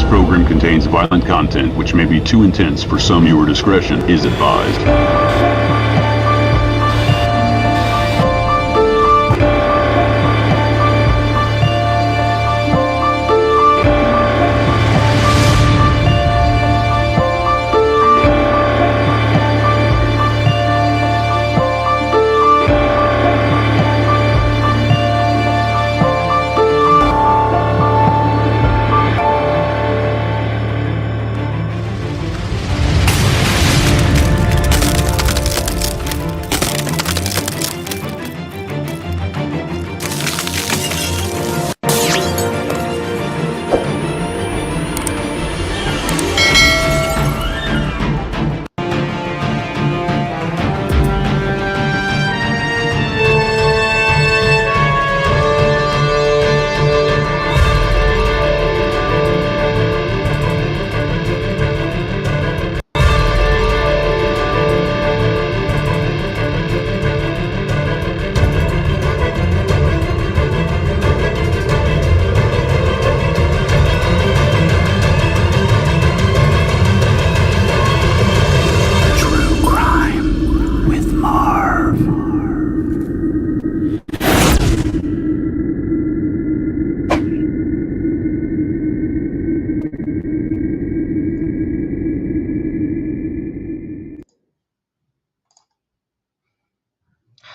program contains violent content which may be too intense for some. Viewer discretion is advised.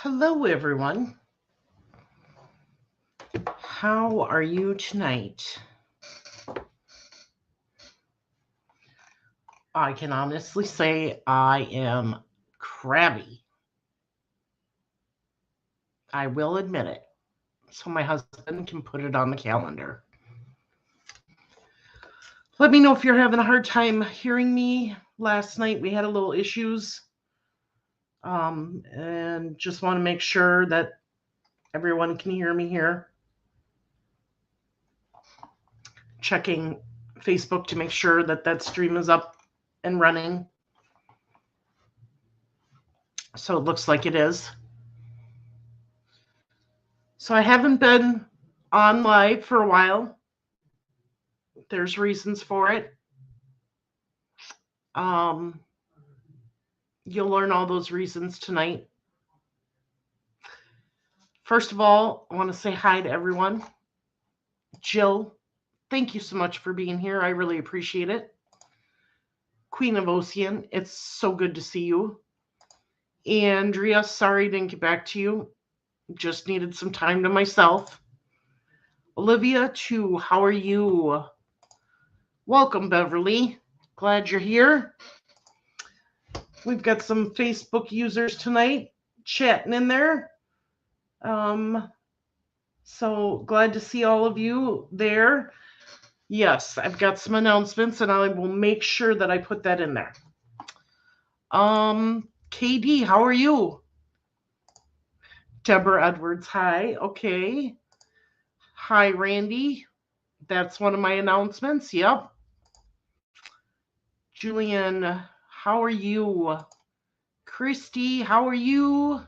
Hello, everyone. How are you tonight? I can honestly say I am crabby. I will admit it. So my husband can put it on the calendar. Let me know if you're having a hard time hearing me. Last night we had a little issues. And just want to make sure that everyone can hear me here. Checking Facebook to make sure that that stream is up and running. So it looks like it is. So I haven't been on live for a while. There's reasons for it. You'll learn all those reasons tonight. First of all, I want to say hi to everyone. Jill, thank you so much for being here. I really appreciate it. Queen of Ocean, it's so good to see you. Andrea, sorry I didn't get back to you. Just needed some time to myself. Olivia, too, how are you? Welcome, Beverly. Glad you're here. We've got some Facebook users tonight chatting in there. So glad to see all of you there. Yes, I've got some announcements and I will make sure that I put that in there. KD, how are you? Deborah Edwards, hi. Okay. Hi, Randy. That's one of my announcements. Yep. Julian, how are you? Christy, how are you?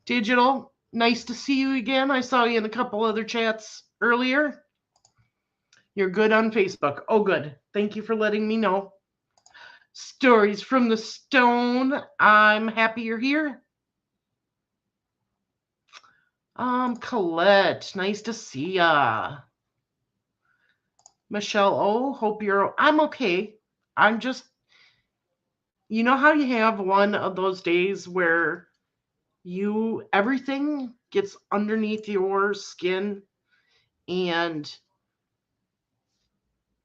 Digital, nice to see you again. I saw you in a couple other chats earlier. You're good on Facebook. Oh, good. Thank you for letting me know. Stories from the Stone. I'm happy you're here. Colette, nice to see ya. Michelle, oh, hope you're... I'm okay. I'm just... You know how you have one of those days where everything gets underneath your skin and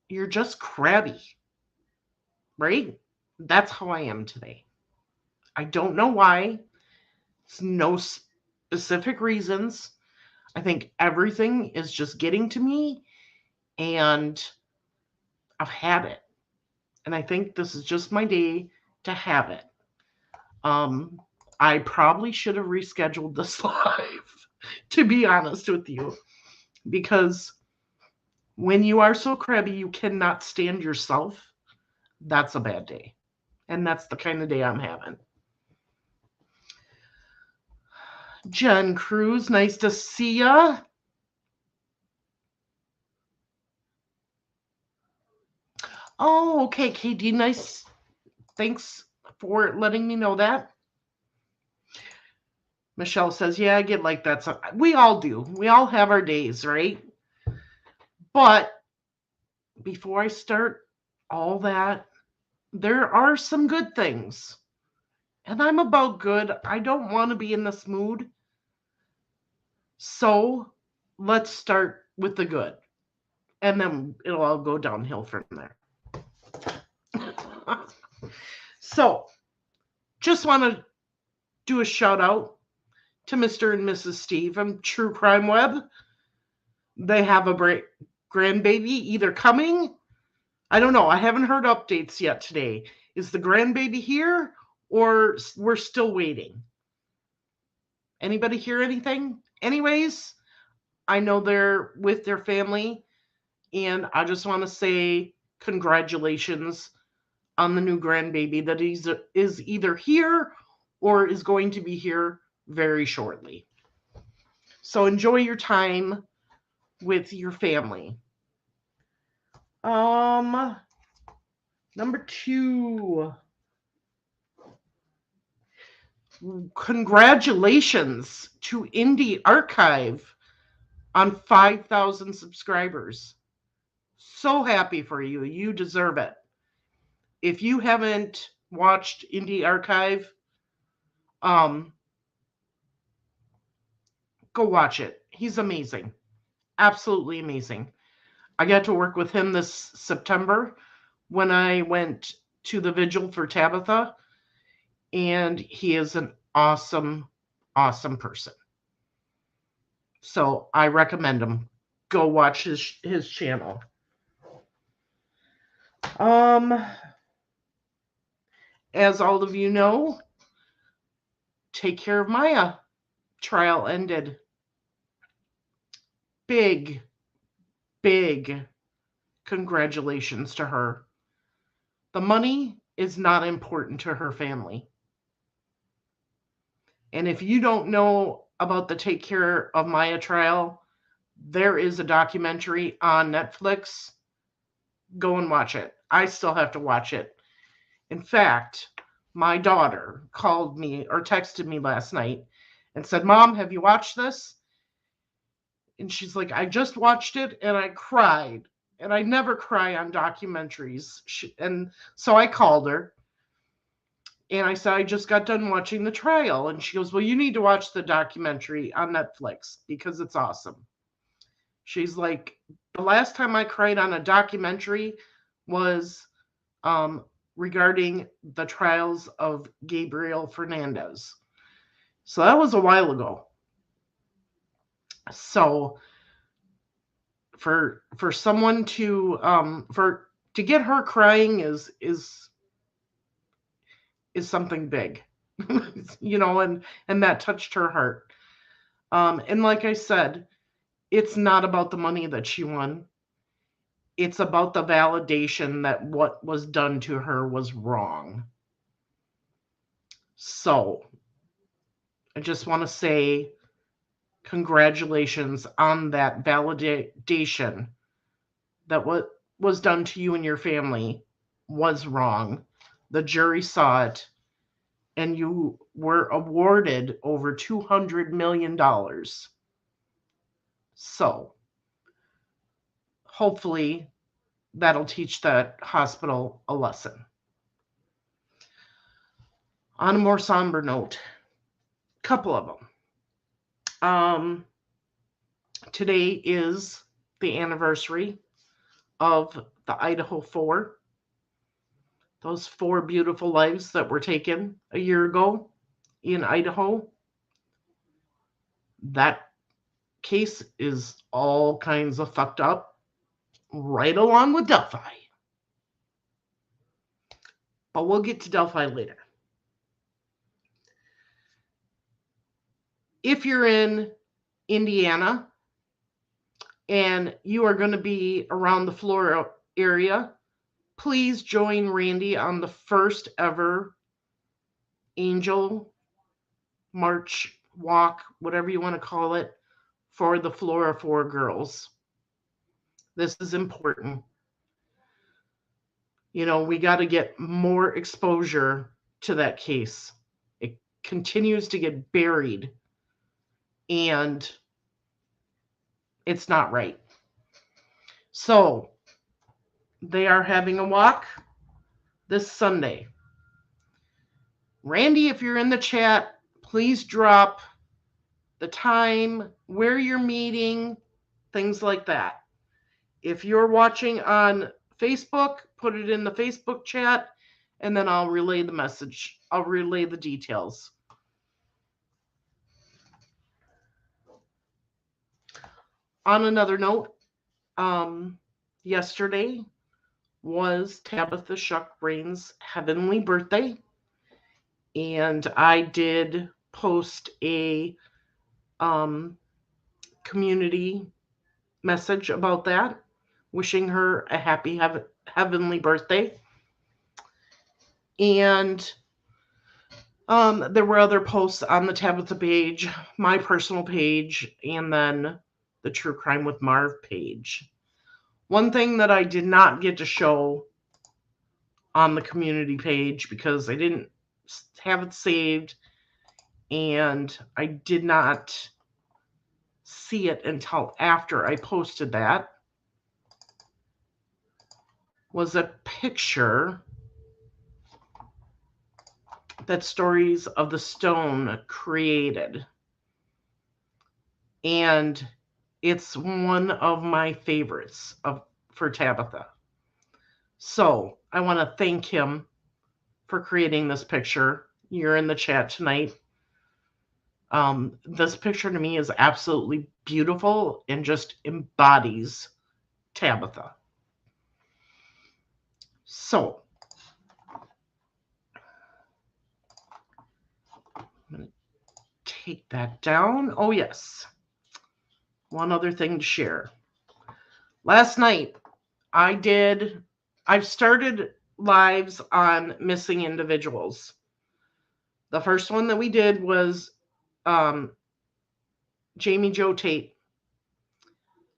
you're just crabby, right? That's how I am today. I don't know why. It's no specific reasons. I think everything is just getting to me and I've had it. And I think this is just my day to have it. I probably should have rescheduled this live, to be honest with you, because when you are so crabby you cannot stand yourself, that's a bad day. And that's the kind of day I'm having. Jen Cruz, nice to see ya. Oh, okay, KD, nice. Thanks for letting me know that. Michelle says, yeah, I get like that. So we all do. We all have our days, right? But before I start all that, there are some good things. And I'm about good. I don't want to be in this mood. So let's start with the good. And then it'll all go downhill from there. So just want to do a shout out to Mr. and Mrs. Steve from True Crime Web. They have a grandbaby either coming. I don't know. I haven't heard updates yet today. Is the grandbaby here or we're still waiting? Anybody hear anything? Anyways, I know they're with their family, and I just want to say congratulations on the new grandbaby that is either here or is going to be here very shortly. So enjoy your time with your family. Number 2. Congratulations to Indie Archive on 5,000 subscribers. So happy for you. You deserve it. If you haven't watched Indie Archive, go watch it. He's amazing. Absolutely amazing. I got to work with him this September when I went to the vigil for Tabitha, and he is an awesome, awesome person. So I recommend him. Go watch his channel. As all of you know, Take Care of Maya trial ended. Big congratulations to her. The money is not important to her family. And if you don't know about the Take Care of Maya trial, there is a documentary on Netflix. Go and watch it. I still have to watch it. In fact, my daughter called me or texted me last night and said, Mom, have you watched this? And she's like, I just watched it and I cried. And I never cry on documentaries. And so I called her and I said, I just got done watching the trial. And she goes, well, you need to watch the documentary on Netflix because it's awesome. She's like, the last time I cried on a documentary was regarding the trials of Gabriel Fernandez. So that was a while ago. So for someone to get her crying is something big, you know, and that touched her heart. And like I said, it's not about the money that she won. It's about the validation that what was done to her was wrong. So I just want to say congratulations on that validation that what was done to you and your family was wrong. The jury saw it, and you were awarded over $200 million. So hopefully that'll teach that hospital a lesson. On a more somber note, a couple of them. Today is the anniversary of the Idaho 4. Those 4 beautiful lives that were taken a year ago in Idaho. That case is all kinds of fucked up, right along with Delphi. But we'll get to Delphi later. If you're in Indiana and you are going to be around the Florida area, please join Randy on the first ever Angel March Walk, whatever you want to call it, for the Flora 4 girls. This is important. We got to get more exposure to that case. It continues to get buried, and it's not right. So they are having a walk this Sunday. Randy, if you're in the chat, please drop the time, where you're meeting, things like that. If you're watching on Facebook, put it in the Facebook chat, and then I'll relay the message. I'll relay the details. On another note, yesterday was Tabitha Shuck Rain's heavenly birthday, and I did post a community message about that, wishing her a happy heavenly birthday. And there were other posts on the Tabitha page, my personal page, and then the True Crime with Marv page. One thing that I did not get to show on the community page because I didn't have it saved and I did not see it until after I posted that was a picture that Stories of the Stone created. And it's one of my favorites for Tabitha. So I want to thank him for creating this picture. You're in the chat tonight. This picture to me is absolutely beautiful and just embodies Tabitha. So I'm going to take that down. Oh, yes. One other thing to share. Last night, I've started lives on missing individuals. The first one that we did was Jamie Jo Tate.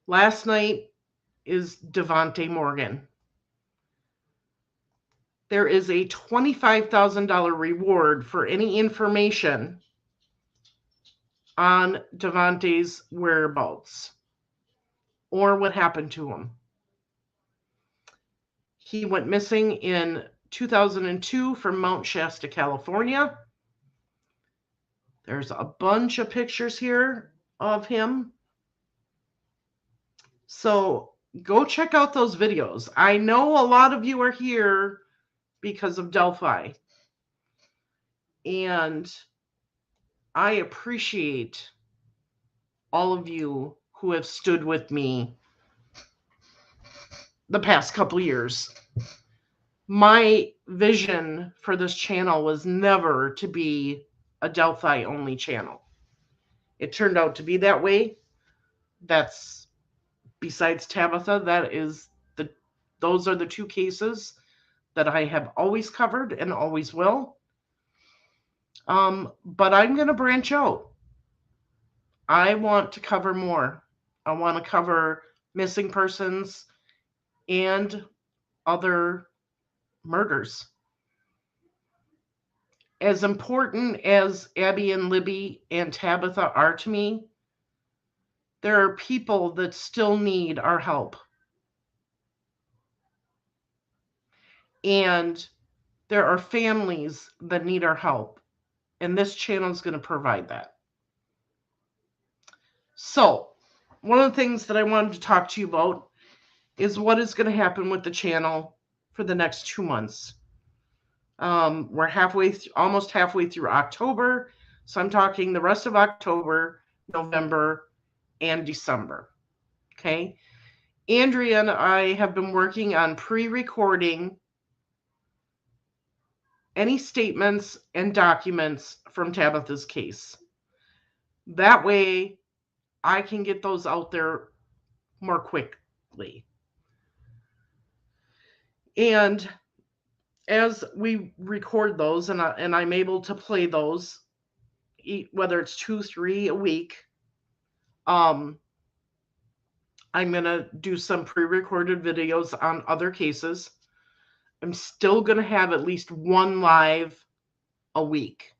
Last night is Devontae Morgan. There is a $25,000 reward for any information on Devontae's whereabouts or what happened to him. He went missing in 2002 from Mount Shasta, California. There's a bunch of pictures here of him. So go check out those videos. I know a lot of you are here because of Delphi. And I appreciate all of you who have stood with me the past couple years. My vision for this channel was never to be a Delphi only channel. It turned out to be that way. That's besides Tabitha, those are the two cases that I have always covered and always will. But I'm going to branch out. I want to cover more. I want to cover missing persons and other murders. As important as Abby and Libby and Tabitha are to me, there are people that still need our help. And there are families that need our help. And this channel is going to provide that. So, one of the things that I wanted to talk to you about is what is going to happen with the channel for the next 2 months. We're almost halfway through October. So I'm talking the rest of October, November, and December. Okay. Andrea and I have been working on pre-recording any statements and documents from Tabitha's case. That way I can get those out there more quickly. And as we record those and I'm able to play those, whether it's 2, 3 a week, I'm going to do some pre-recorded videos on other cases. I'm still going to have at least one live a week.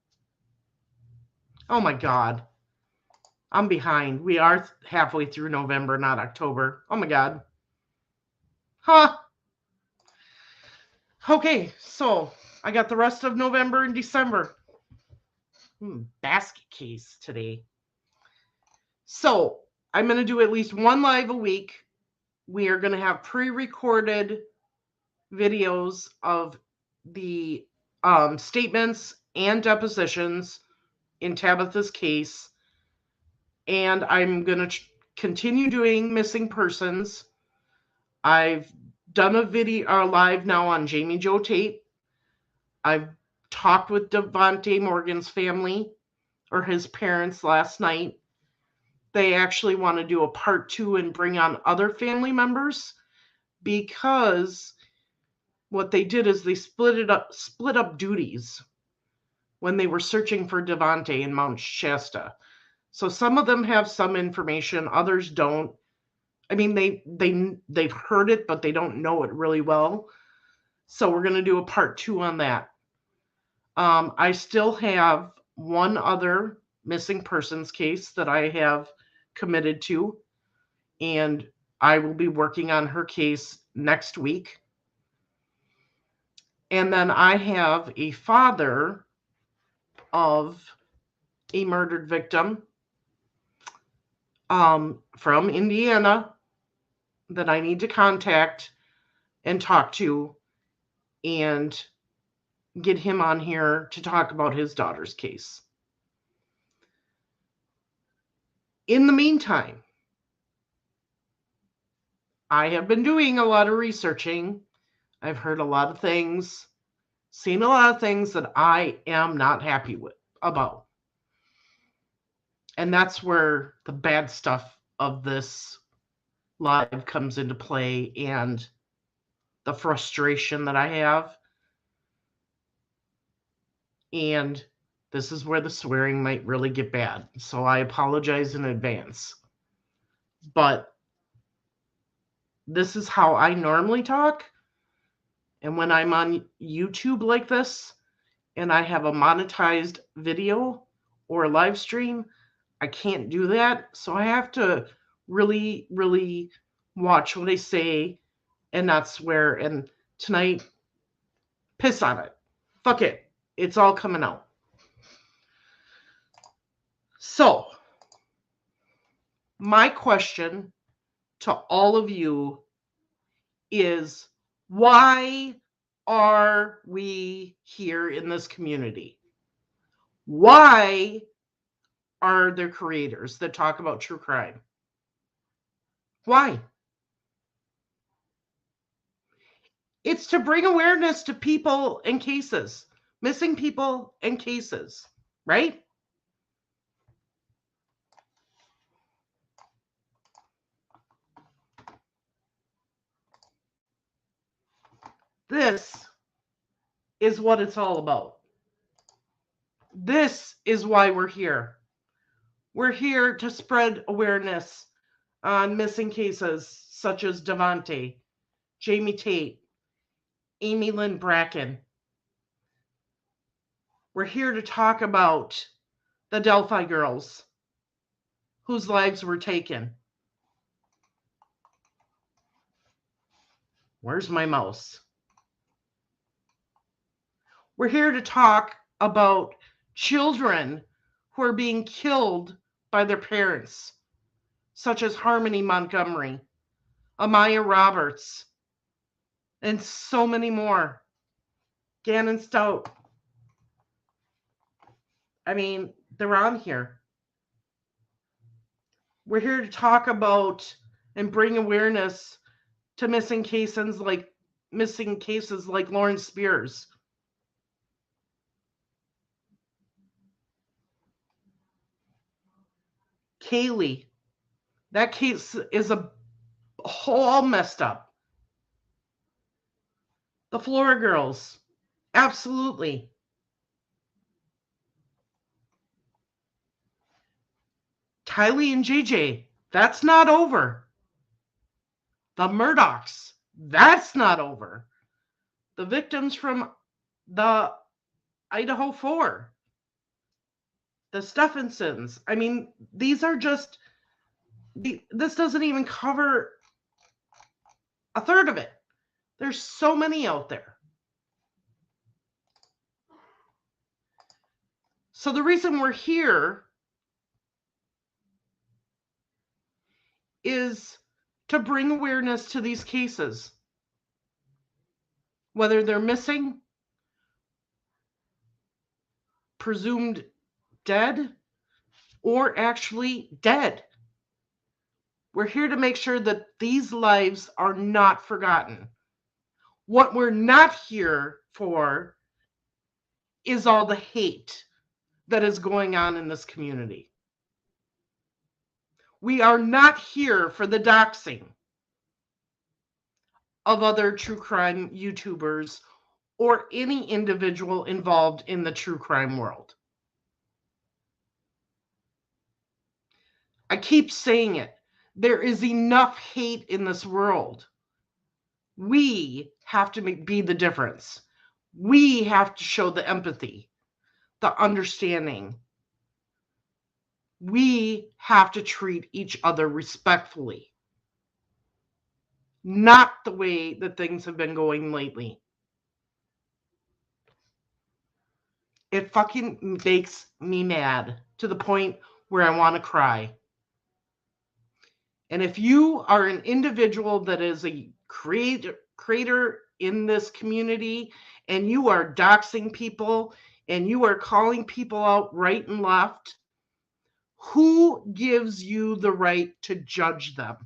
Oh my God. I'm behind. We are halfway through November, not October. Oh my God. Huh. Okay, so I got the rest of November and December. Basket case today. So I'm going to do at least one live a week. We are going to have pre-recorded videos of the statements and depositions in Tabitha's case. And I'm going to continue doing missing persons. I've done a video live now on Jamie Jo Tate. I've talked with Devontae Morgan's family or his parents last night. They actually want to do a part 2 and bring on other family members, because what they did is they split up duties when they were searching for Devontae in Mount Shasta. So some of them have some information, others don't. I mean, they've heard it, but they don't know it really well. So we're going to do a part 2 on that. I still have one other missing persons case that I have committed to, and I will be working on her case next week. And then I have a father of a murdered victim from Indiana that I need to contact and talk to and get him on here to talk about his daughter's case. In the meantime, I have been doing a lot of researching. I've heard a lot of things, seen a lot of things that I am not happy about. And that's where the bad stuff of this live comes into play, and the frustration that I have. And this is where the swearing might really get bad. So I apologize in advance. But this is how I normally talk. And when I'm on YouTube like this, and I have a monetized video or a live stream, I can't do that. So I have to really, really watch what I say and not swear. And tonight, piss on it. Fuck it. It's all coming out. So, my question to all of you is, why are we here in this community? Why are there creators that talk about true crime? Why? It's to bring awareness to people and cases, missing people and cases, right? This is what it's all about. This is why we're here. We're here to spread awareness on missing cases such as Devontae, Jamie Tate, Amy Lynn Bracken. We're here to talk about the Delphi girls whose lives were taken. Where's my mouse? We're here to talk about children who are being killed by their parents, such as Harmony Montgomery, Amaya Roberts, and so many more. Gannon Stout. I mean, they're on here. We're here to talk about and bring awareness to missing cases like Lauren Spears. Kaylee. That case is all messed up. The Flora girls. Absolutely. Tylee and JJ. That's not over. The Murdochs. That's not over. the victims from the Idaho 4, the Stephensons. I mean, these are just, this doesn't even cover a third of it. There's so many out there. So the reason we're here is to bring awareness to these cases, whether they're missing, presumed dead, or actually dead. We're here to make sure that these lives are not forgotten. What we're not here for is all the hate that is going on in this community. We are not here for the doxing of other true crime YouTubers or any individual involved in the true crime world. I keep saying it. There is enough hate in this world. We have to be the difference. We have to show the empathy, the understanding. We have to treat each other respectfully. Not the way that things have been going lately. It fucking makes me mad to the point where I want to cry. And if you are an individual that is a creator in this community and you are doxing people and you are calling people out right and left, who gives you the right to judge them?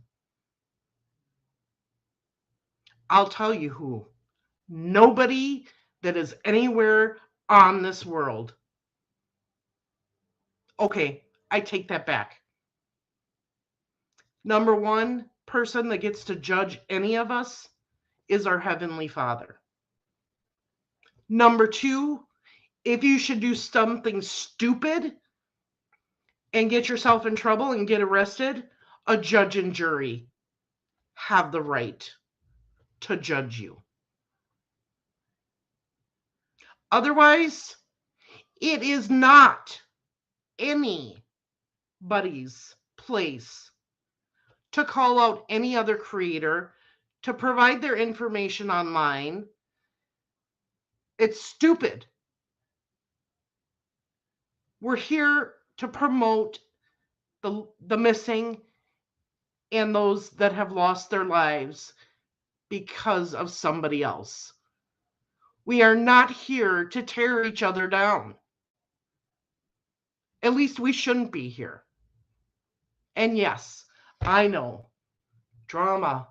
I'll tell you who. Nobody that is anywhere on this world. Okay, I take that back. Number one person that gets to judge any of us is our Heavenly Father. Number two, if you should do something stupid and get yourself in trouble and get arrested, a judge and jury have the right to judge you. Otherwise, it is not anybody's place to call out any other creator, to provide their information online. It's stupid. We're here to promote the missing and those that have lost their lives because of somebody else. We are not here to tear each other down. At least we shouldn't be here. And yes, I know, drama.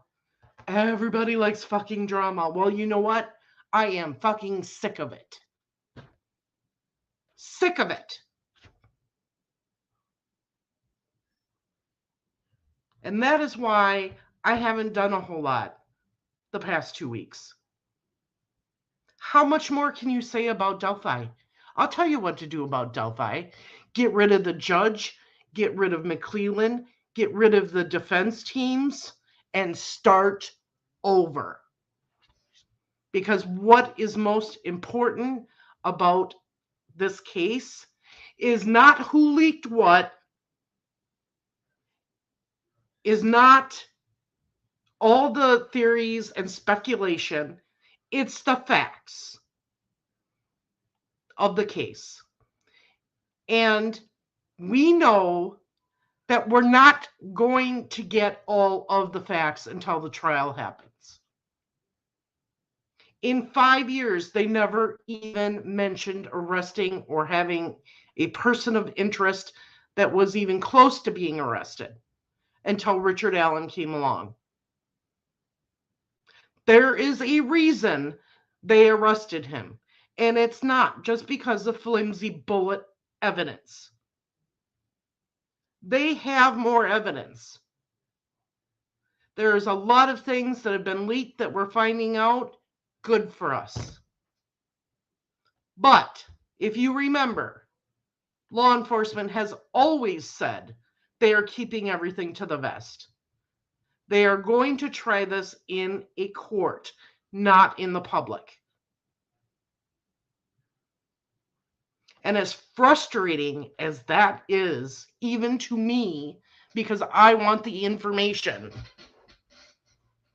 Everybody likes fucking drama. Well, you know what? I am fucking sick of it. Sick of it. And that is why I haven't done a whole lot the past 2 weeks. How much more can you say about Delphi? I'll tell you what to do about Delphi. Get rid of the judge, get rid of McClellan, get rid of the defense teams, and start over. Because what is most important about this case is not who leaked what, is not all the theories and speculation. It's the facts of the case. And we know that we're not going to get all of the facts until the trial happens. In 5 years, they never even mentioned arresting or having a person of interest that was even close to being arrested until Richard Allen came along. There is a reason they arrested him, and it's not just because of flimsy bullet evidence. They have more evidence. There's a lot of things that have been leaked that we're finding out. Good for us. But if you remember, law enforcement has always said they are keeping everything to the vest. They are going to try this in a court, not in the public. And as frustrating as that is, even to me, because I want the information,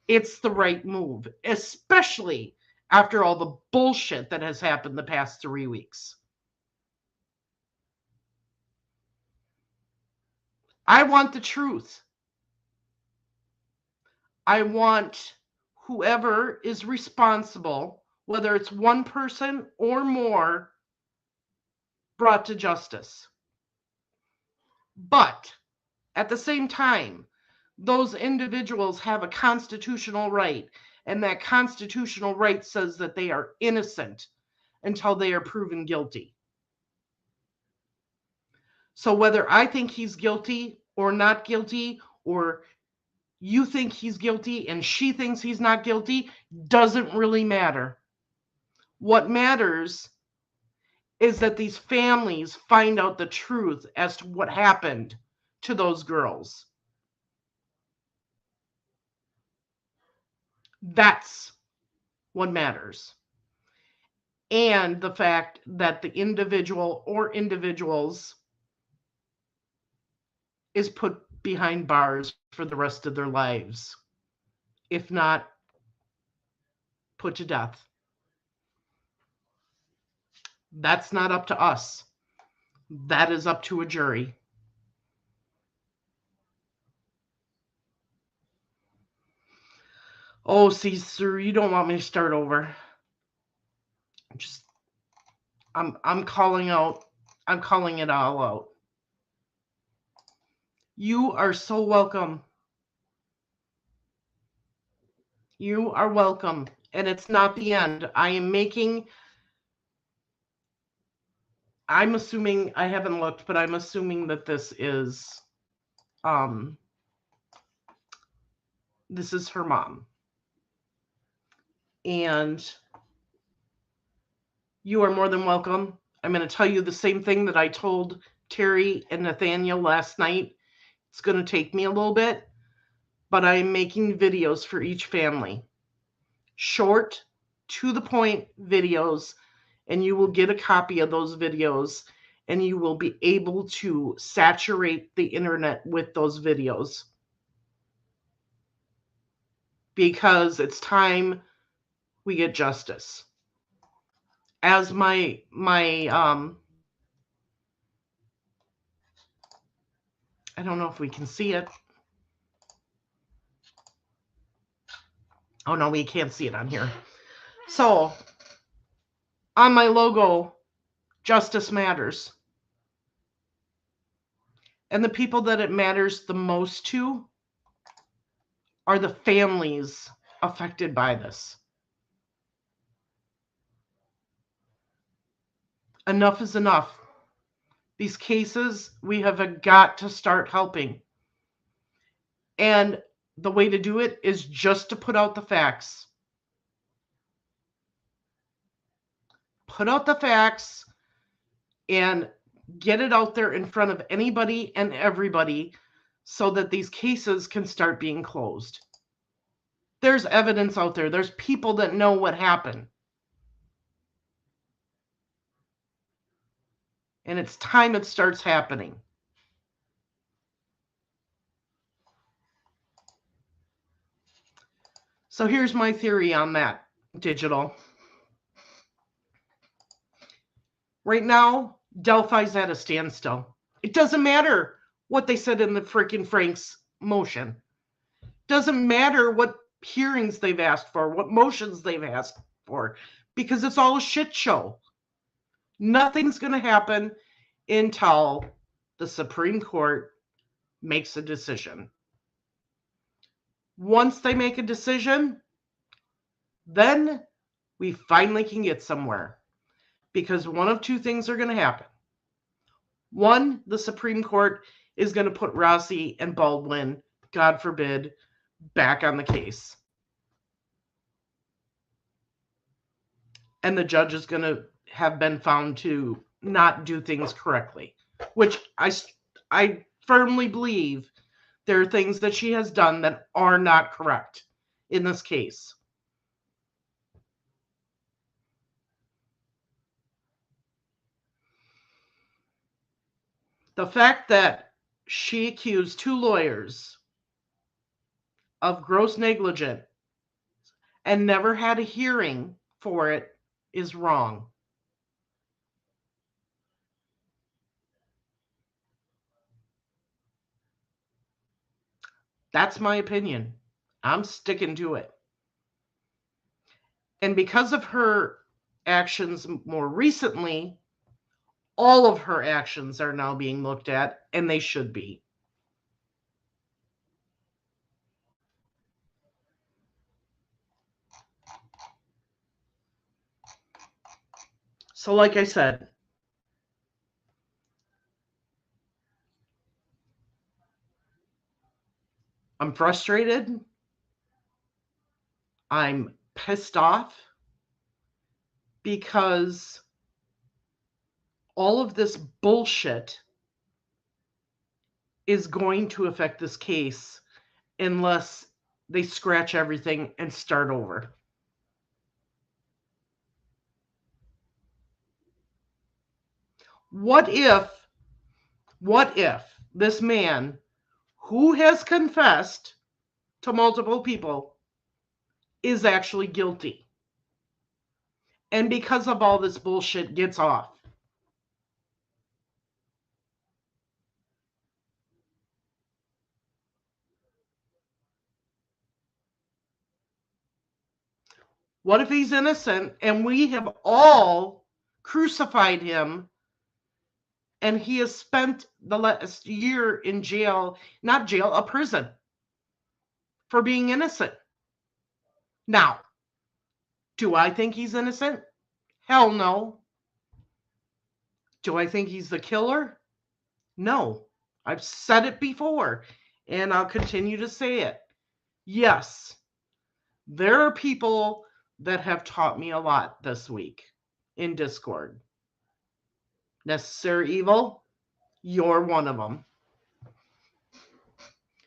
it's the right move, especially after all the bullshit that has happened the past 3 weeks. I want the truth. I want whoever is responsible, whether it's one person or more, brought to justice. But at the same time, those individuals have a constitutional right, and that constitutional right says that they are innocent until they are proven guilty. So whether I think he's guilty or not guilty, or you think he's guilty and she thinks he's not guilty, doesn't really matter. What matters is that these families find out the truth as to what happened to those girls. That's what matters. And the fact that the individual or individuals is put behind bars for the rest of their lives, if not put to death. That's not up to us. That is up to a jury. Oh, Caesar, you don't want me to start over. I'm calling it all out. You are so welcome. You are welcome. And it's not the end. I'm assuming, I haven't looked, but I'm assuming that this is her mom. And you are more than welcome. I'm going to tell you the same thing that I told Terry and Nathaniel last night. It's going to take me a little bit, but I'm making videos for each family. Short, to the point videos, and you will get a copy of those videos, and you will be able to saturate the internet with those videos. Because it's time we get justice. As my I don't know if we can see it. Oh no, we can't see it on here. So, on my logo, Justice Matters. And the people that it matters the most to are the families affected by this. Enough is enough. These cases, we have got to start helping. And the way to do it is just to put out the facts. Put out the facts and get it out there in front of anybody and everybody so that these cases can start being closed. There's evidence out there. There's people that know what happened. And it's time it starts happening. So here's my theory on that, Digital. Right now, Delphi's at a standstill. It doesn't matter what they said in the freaking Frank's motion. Doesn't matter what hearings they've asked for, what motions they've asked for, because it's all a shit show. Nothing's going to happen until the Supreme Court makes a decision. Once they make a decision, then we finally can get somewhere. Because one of two things are going to happen. One, the Supreme Court is going to put Rossi and Baldwin, God forbid, back on the case. And the judge is going to have been found to not do things correctly, which I firmly believe there are things that she has done that are not correct in this case. The fact that she accused 2 lawyers of gross negligence and never had a hearing for it is wrong. That's my opinion. I'm sticking to it. And because of her actions more recently, all of her actions are now being looked at, and they should be. So, like I said, I'm frustrated. I'm pissed off because all of this bullshit is going to affect this case unless they scratch everything and start over. What if this man who has confessed to multiple people is actually guilty? And because of all this bullshit gets off. What if he's innocent and we have all crucified him and he has spent the last year in jail, not jail, a prison for being innocent? Now, do I think he's innocent? Hell no. Do I think he's the killer? No. I've said it before and I'll continue to say it. Yes, there are people that have taught me a lot this week in Discord. Necessary Evil, you're one of them.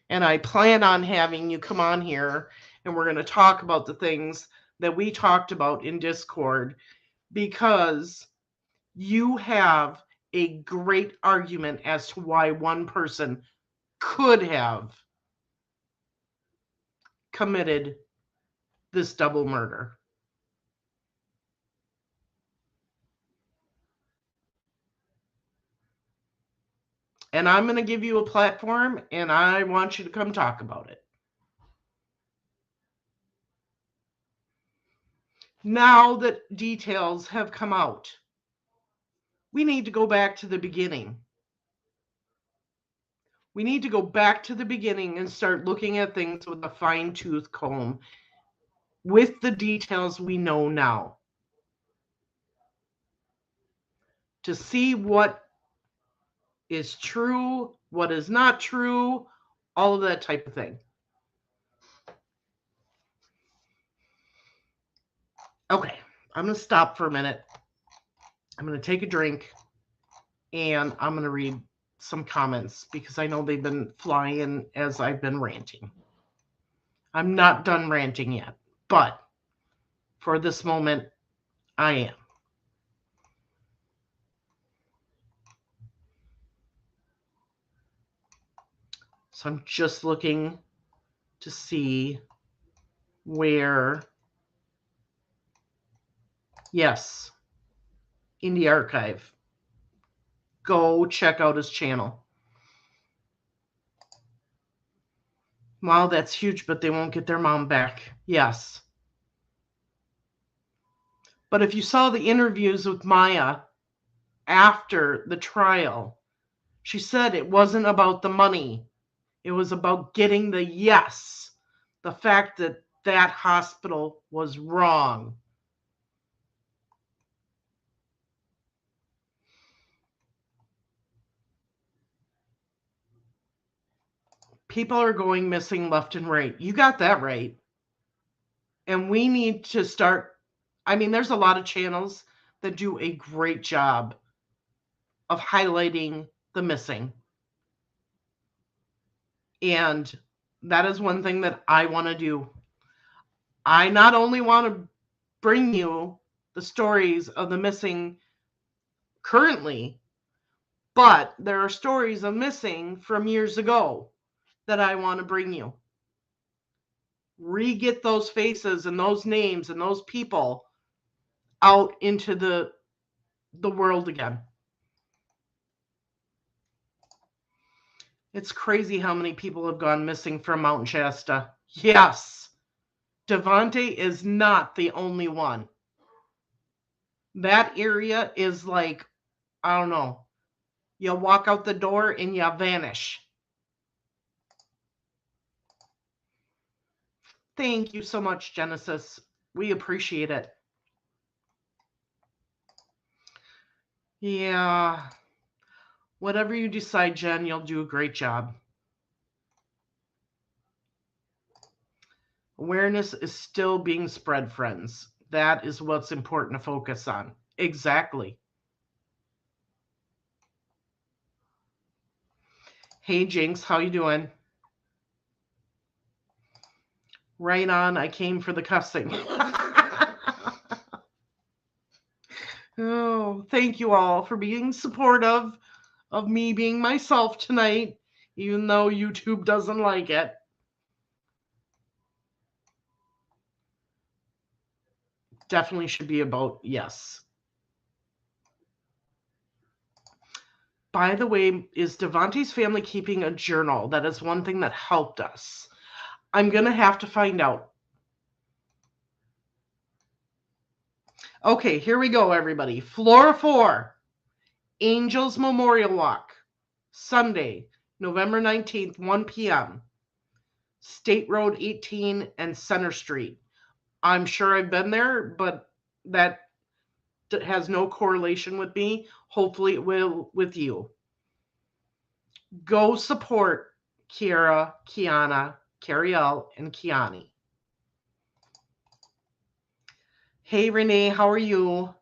And I plan on having you come on here and we're going to talk about the things that we talked about in Discord, because you have a great argument as to why one person could have committed this double murder. And I'm going to give you a platform and I want you to come talk about it. Now that details have come out, we need to go back to the beginning. We need to go back to the beginning and start looking at things with a fine-tooth comb with the details we know now, to see what is true, what is not true, all of that type of thing. Okay, I'm going to stop for a minute. I'm going to take a drink and I'm going to read some comments because I know they've been flying as I've been ranting. I'm not done ranting yet, but for this moment, I am. So I'm just looking to see where, yes, Indie Archive. Go check out his channel. Wow, that's huge, but they won't get their mom back. Yes. But if you saw the interviews with Maya after the trial, she said it wasn't about the money. It was about getting the yes. The fact that that hospital was wrong. People are going missing left and right. You got that right. And we need to start. I mean, there's a lot of channels that do a great job of highlighting the missing. And that is one thing that I want to do. I not only want to bring you the stories of the missing currently, But there are stories of missing from years ago that I want to bring you. Re-get those faces and those names and those people out into the world again. It's crazy how many people have gone missing from Mount Shasta. Yes, Devante is not the only one. That area is like, I don't know, you walk out the door and you vanish. Thank you so much, Genesis. We appreciate it. Yeah. Whatever you decide, Jen, you'll do a great job. Awareness is still being spread, friends. That is what's important to focus on. Exactly. Hey, Jinx, how you doing? Right on. I came for the cussing. Oh, thank you all for being supportive of me being myself tonight, even though YouTube doesn't like it. Definitely should be about yes. By the way, is Devante's family keeping a journal? That is one thing that helped us. I'm going to have to find out. Okay, here we go, everybody. Floor 4, Angels Memorial Walk, Sunday, November 19th, 1 p.m., State Road 18 and Center Street. I'm sure I've been there, but that has no correlation with me. Hopefully it will with you. Go support Kiara, Kiana, Cariel, and Kiani. Hey, Renee, how are you?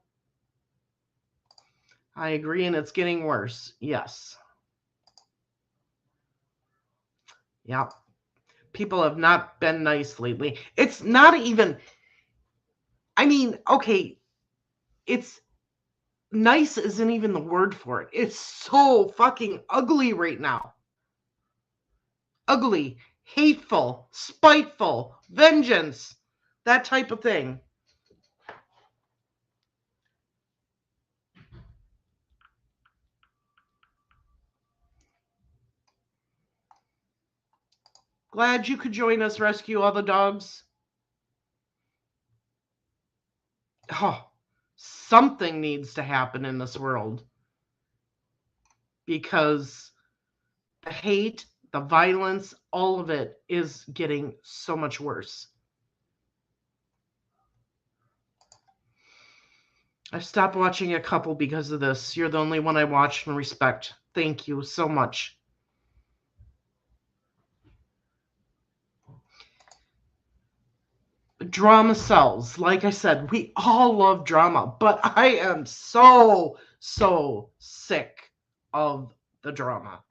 I agree, and it's getting worse. Yes. Yeah. People have not been nice lately. It's not even, I mean, okay, it's nice isn't even the word for it. It's so fucking ugly right now. Ugly, hateful, spiteful, vengeance, that type of thing. Glad you could join us, rescue all the dogs. Oh, something needs to happen in this world because the hate, the violence, all of it is getting so much worse. I've stopped watching a couple because of this. You're the only one I watch and respect. Thank you so much. Drama sells. Like I said, we all love drama, but I am so sick of the drama.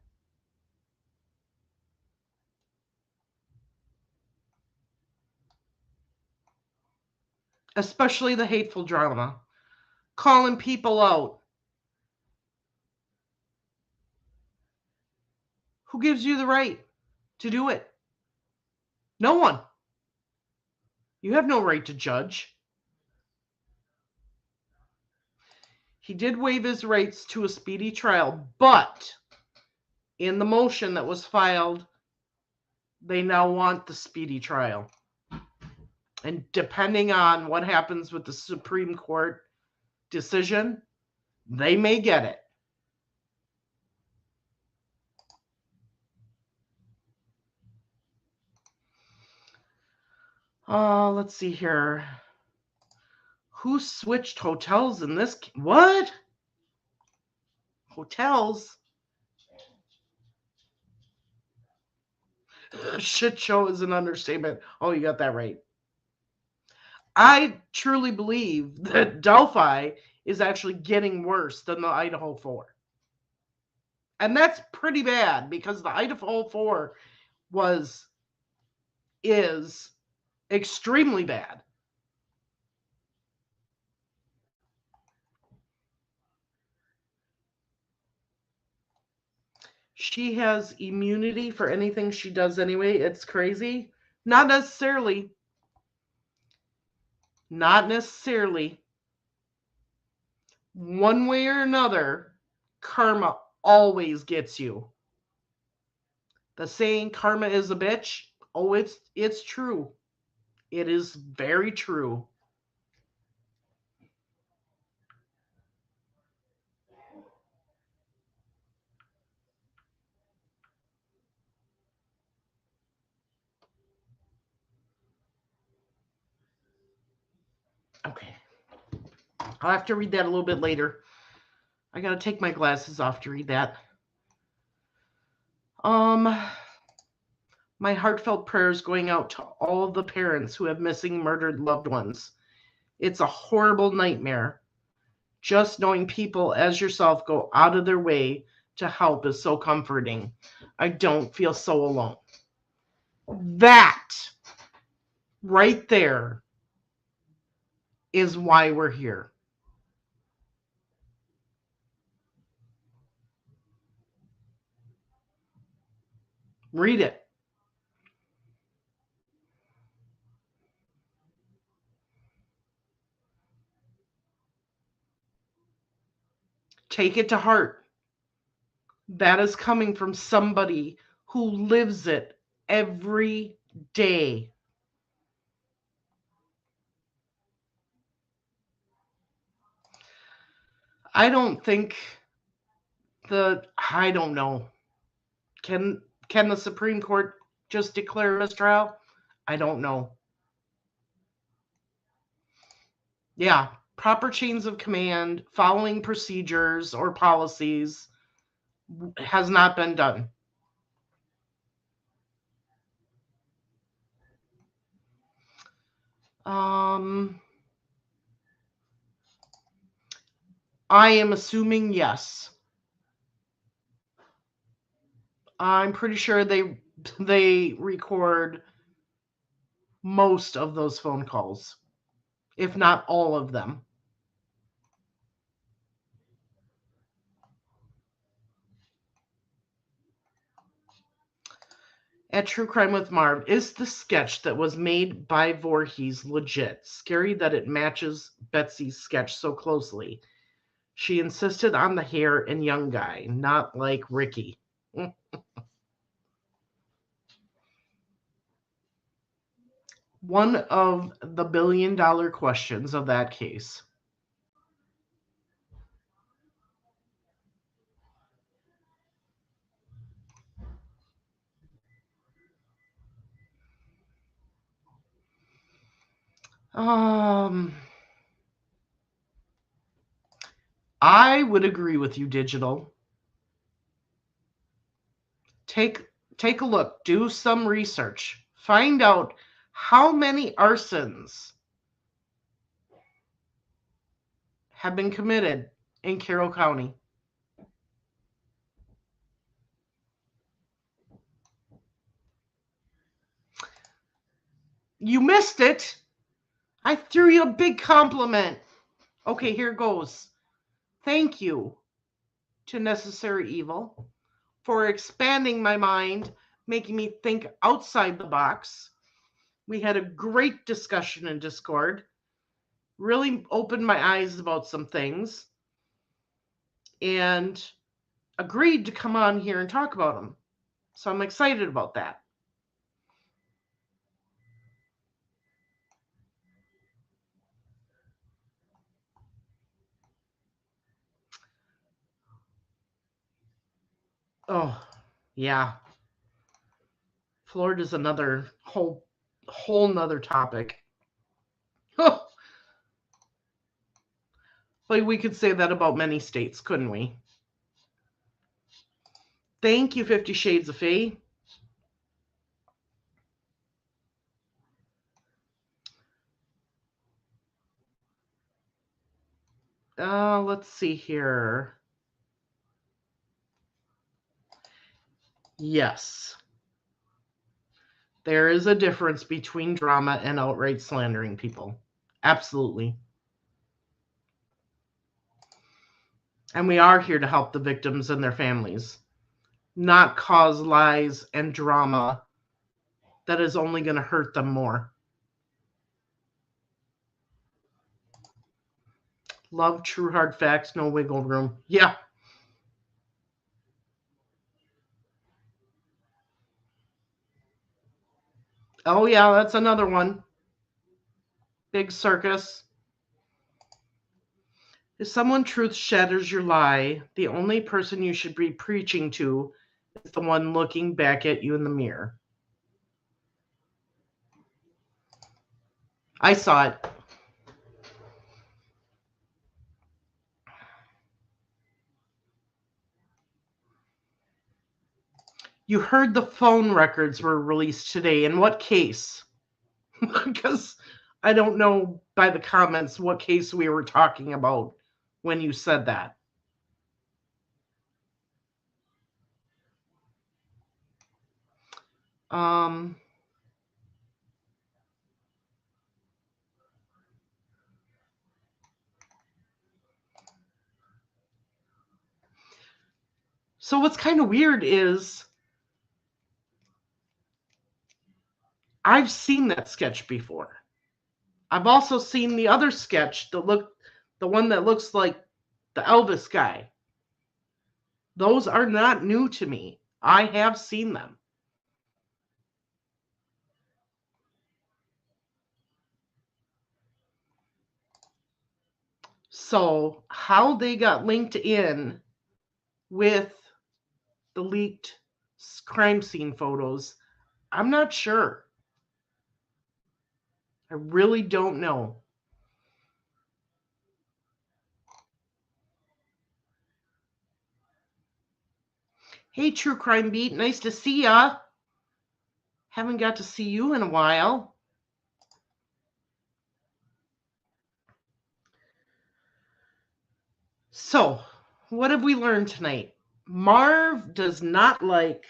Especially the hateful drama. Calling people out. Who gives you the right to do it? No one. You have no right to judge. He did waive his rights to a speedy trial, but in the motion that was filed, they now want the speedy trial. And depending on what happens with the Supreme Court decision, they may get it. Let's see here. Who switched hotels in this? What? Hotels? Shit show is an understatement. Oh, you got that right. I truly believe that Delphi is actually getting worse than the Idaho 4. And that's pretty bad because the Idaho 4 is extremely bad. she has immunity for anything she does anyway. It's crazy. Not necessarily. Not necessarily. One way or another, karma always gets you. The saying karma is a bitch, oh, it's true. It is very true. Okay. I'll have to read that a little bit later. I got to take my glasses off to read that. My heartfelt prayers going out to all the parents who have missing, murdered loved ones. It's a horrible nightmare. Just knowing people as yourself go out of their way to help is so comforting. I don't feel so alone. That right there is why we're here. Read it. Take it to heart. That is coming from somebody who lives it every day. I don't think I don't know. Can the Supreme Court just declare mistrial? I don't know. Yeah, proper chains of command, following procedures or policies has not been done. I am assuming yes. I'm pretty sure they record most of those phone calls, if not all of them. At True Crime with Marv, is the sketch that was made by Voorhees legit? Scary that it matches Betsy's sketch so closely. She insisted on the hair and young guy, not like Ricky. One of the billion-dollar questions of that case. I would agree with you, Digital. Take a look, do some research, find out how many arsons have been committed in Carroll County. You missed it. I threw you a big compliment. Okay, here goes. Thank you to Necessary Evil for expanding my mind, making me think outside the box. We had a great discussion in Discord. Really opened my eyes about some things. And agreed to come on here and talk about them. So I'm excited about that. Oh, yeah. Florida's another whole nother topic. But we could say that about many states, couldn't we? Thank you, 50 Shades of Faye. Let's see here. Yes. There is a difference between drama and outright slandering people. Absolutely. And we are here to help the victims and their families. not cause lies and drama that is only going to hurt them more. Love true hard facts, no wiggle room. Yeah. Oh, yeah, that's another one. Big circus. If someone truth shatters your lie, the only person you should be preaching to is the one looking back at you in the mirror. I saw it. You heard the phone records were released today. In what case? Because I don't know by the comments what case we were talking about when you said that. So what's kind of weird is I've seen that sketch before. I've also seen the other sketch, the one that looks like the Elvis guy. Those are not new to me. I have seen them. So how they got linked in with the leaked crime scene photos, I'm not sure. I really don't know. Hey, True Crime Beat, nice to see ya. Haven't got to see you in a while. So, what have we learned tonight? Marv does not like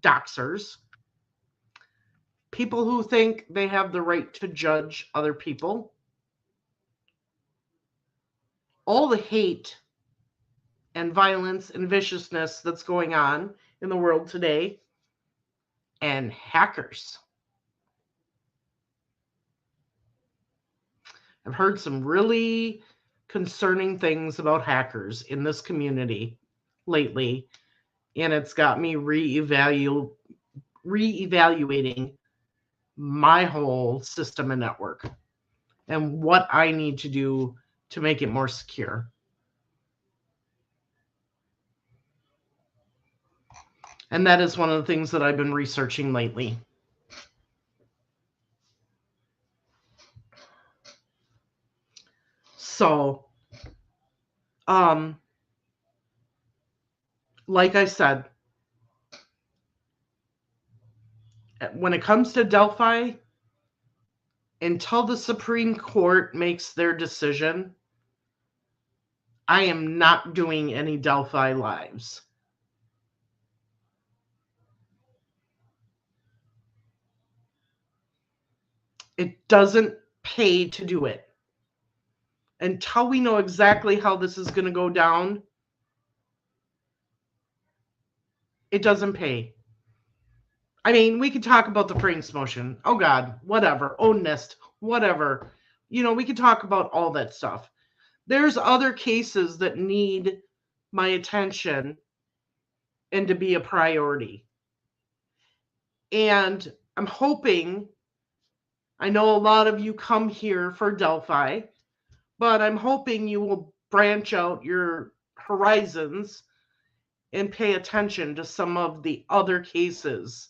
doxers, people who think they have the right to judge other people. All the hate and violence and viciousness that's going on in the world today, and hackers. I've heard some really concerning things about hackers in this community lately, and it's got me reevaluating my whole system and network and what I need to do to make it more secure. And that is one of the things that I've been researching lately. So, like I said, when it comes to Delphi, until the Supreme Court makes their decision, I am not doing any Delphi lives. It doesn't pay to do it. Until we know exactly how this is going to go down, it doesn't pay. I mean, we could talk about the Franks motion. Oh, God, whatever. Oh, NIST, whatever. You know, we could talk about all that stuff. There's other cases that need my attention and to be a priority. And I'm hoping, I know a lot of you come here for Delphi, but I'm hoping you will branch out your horizons and pay attention to some of the other cases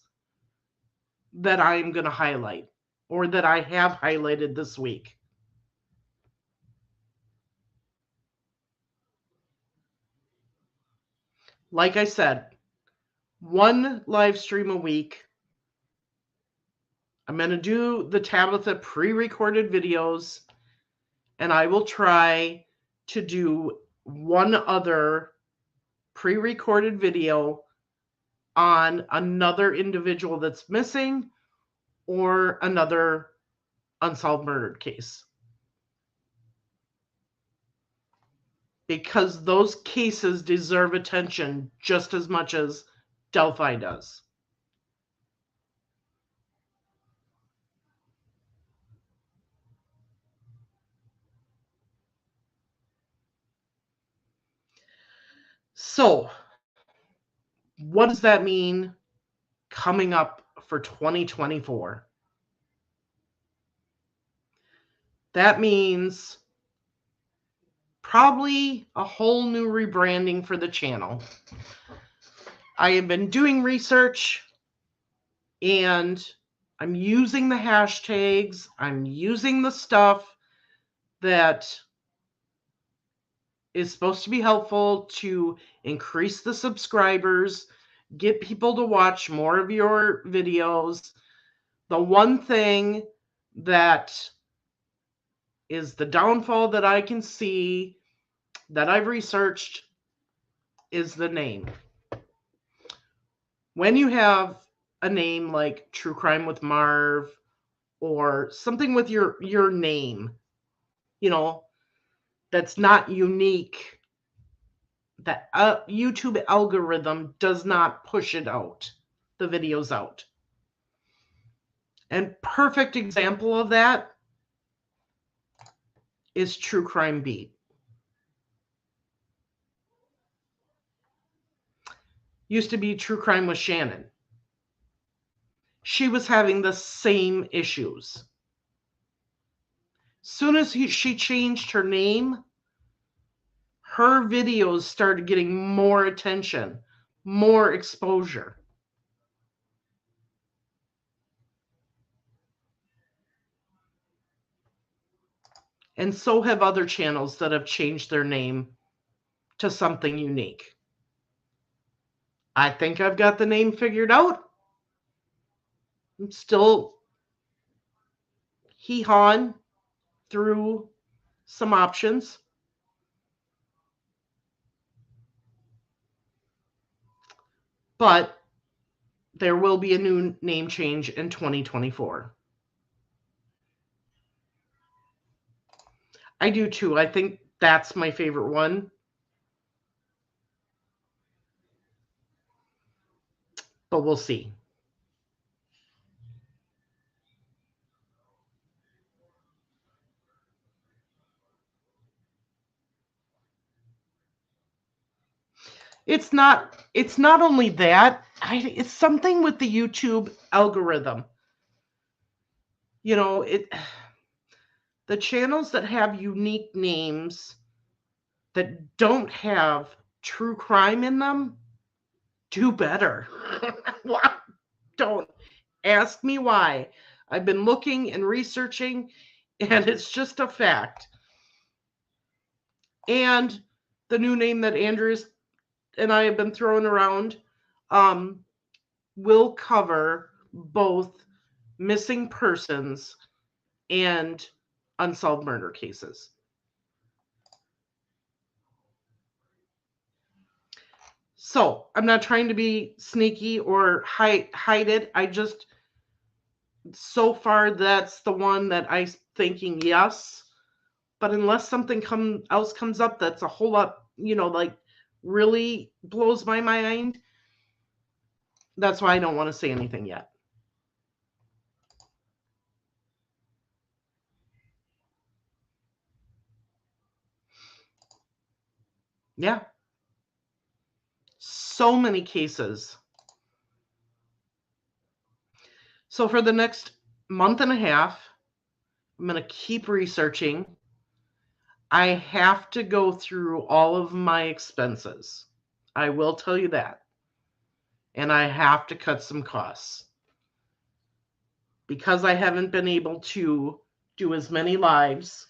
that I'm going to highlight or that I have highlighted this week. Like I said, one live stream a week. I'm going to do the Tabitha pre-recorded videos, and I will try to do one other pre-recorded video on another individual that's missing or another unsolved murder case. because those cases deserve attention just as much as Delphi does. So, what does that mean coming up for 2024? That means probably a whole new rebranding for the channel. I have been doing research and I'm using the hashtags, I'm using the stuff that is supposed to be helpful to increase the subscribers, get people to watch more of your videos. The one thing that is the downfall that I can see that I've researched is the name. When you have a name like True Crime with Marv or something with your name, you know, that's not unique, that YouTube algorithm does not push it out, the videos out. And perfect example of that is True Crime Beat. Used to be True Crime with Shannon. She was having the same issues. Soon as she changed her name, her videos started getting more attention, more exposure. And so have other channels that have changed their name to something unique. I think I've got the name figured out. I'm still hee-hawing through some options. But there will be a new name change in 2024. I do too. I think that's my favorite one. But we'll see. It's not only that, it's something with the YouTube algorithm. You know, the channels that have unique names that don't have true crime in them do better. Don't ask me why. I've been looking and researching, and it's just a fact. And the new name that Andrews and I have been throwing around will cover both missing persons and unsolved murder cases. So I'm not trying to be sneaky or hide it. I just, so far, that's the one that I'm thinking yes. But unless something else comes up that's a whole lot, like really blows my mind, that's why I don't want to say anything yet. Yeah. So many cases. So for the next month and a half, I'm going to keep researching. I have to go through all of my expenses. I will tell you that. And I have to cut some costs. Because I haven't been able to do as many lives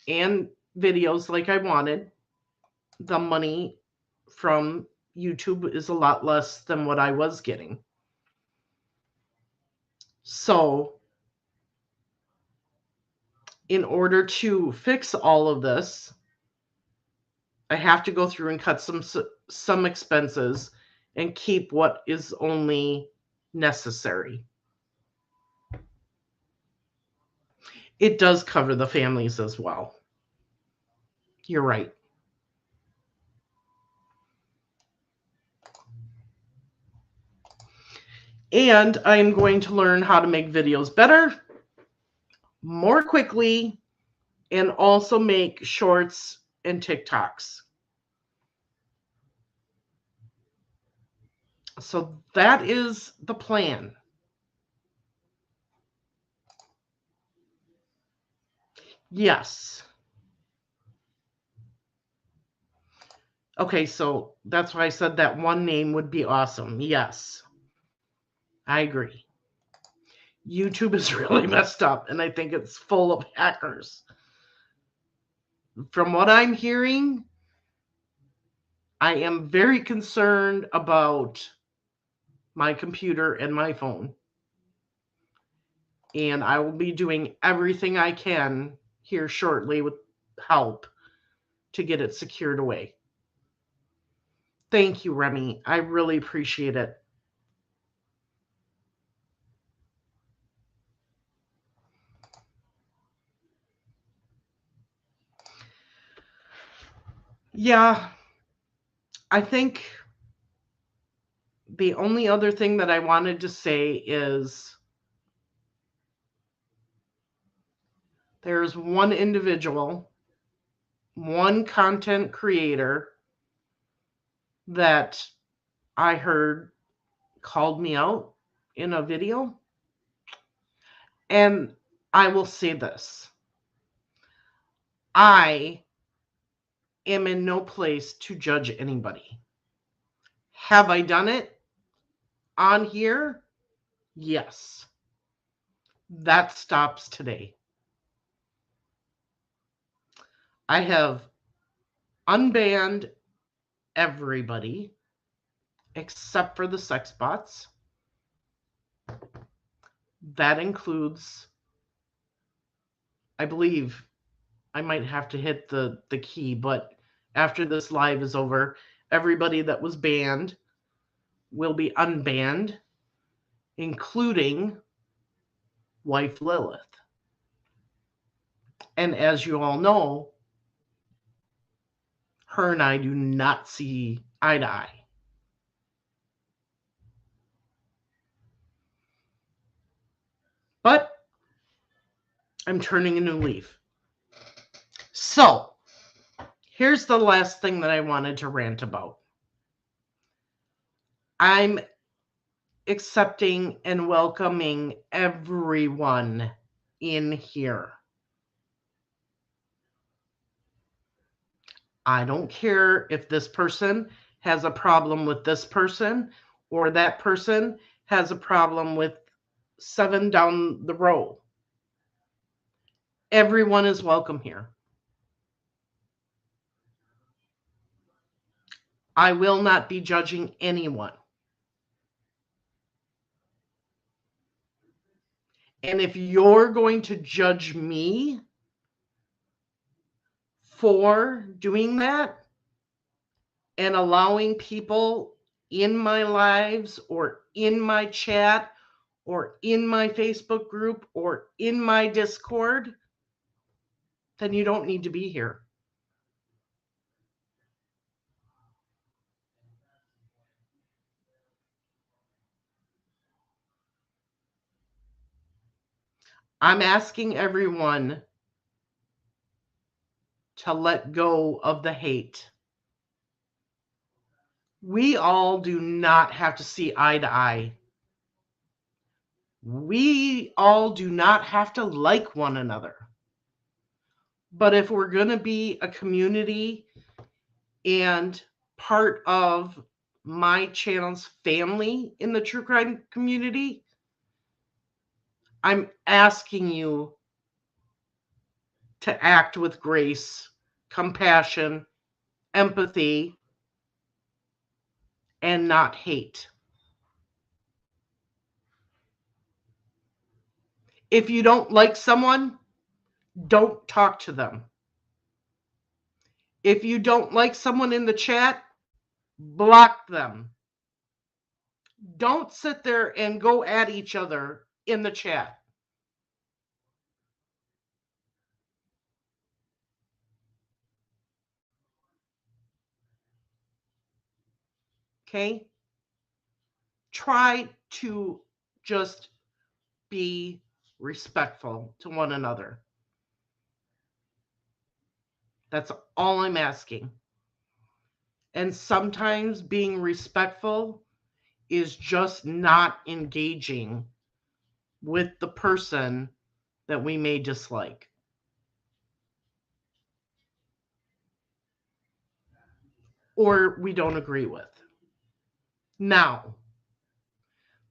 and videos like I wanted, the money from YouTube is a lot less than what I was getting. So, in order to fix all of this, I have to go through and cut some expenses and keep what is only necessary. It does cover the families as well. You're right. And I'm going to learn how to make videos better, more quickly, and also make shorts and TikToks. So that is the plan. Yes. Okay, so that's why I said that one name would be awesome. Yes. I agree. YouTube is really messed up, and I think it's full of hackers. From what I'm hearing, I am very concerned about my computer and my phone. And I will be doing everything I can here shortly with help to get it secured away. Thank you, Remy. I really appreciate it. Yeah, I think the only other thing that I wanted to say is there's one individual, one content creator that I heard called me out in a video. And I will say this. I am in no place to judge anybody. Have I done it on here? Yes. That stops today. I have unbanned everybody except for the sex bots. That includes, I believe, I might have to hit the key, but after this live is over, everybody that was banned will be unbanned, including wife Lilith. And as you all know, her and I do not see eye to eye. But I'm turning a new leaf. So, here's the last thing that I wanted to rant about. I'm accepting and welcoming everyone in here. I don't care if this person has a problem with this person or that person has a problem with 7 down the row. Everyone is welcome here. I will not be judging anyone. And if you're going to judge me for doing that and allowing people in my lives or in my chat or in my Facebook group or in my Discord, then you don't need to be here. I'm asking everyone to let go of the hate. We all do not have to see eye to eye. We all do not have to like one another. But if we're going to be a community and part of my channel's family in the true crime community, I'm asking you to act with grace, compassion, empathy, and not hate. If you don't like someone, don't talk to them. If you don't like someone in the chat, block them. Don't sit there and go at each other in the chat. Okay? Try to just be respectful to one another. That's all I'm asking. And sometimes being respectful is just not engaging with the person that we may dislike or we don't agree with. Now,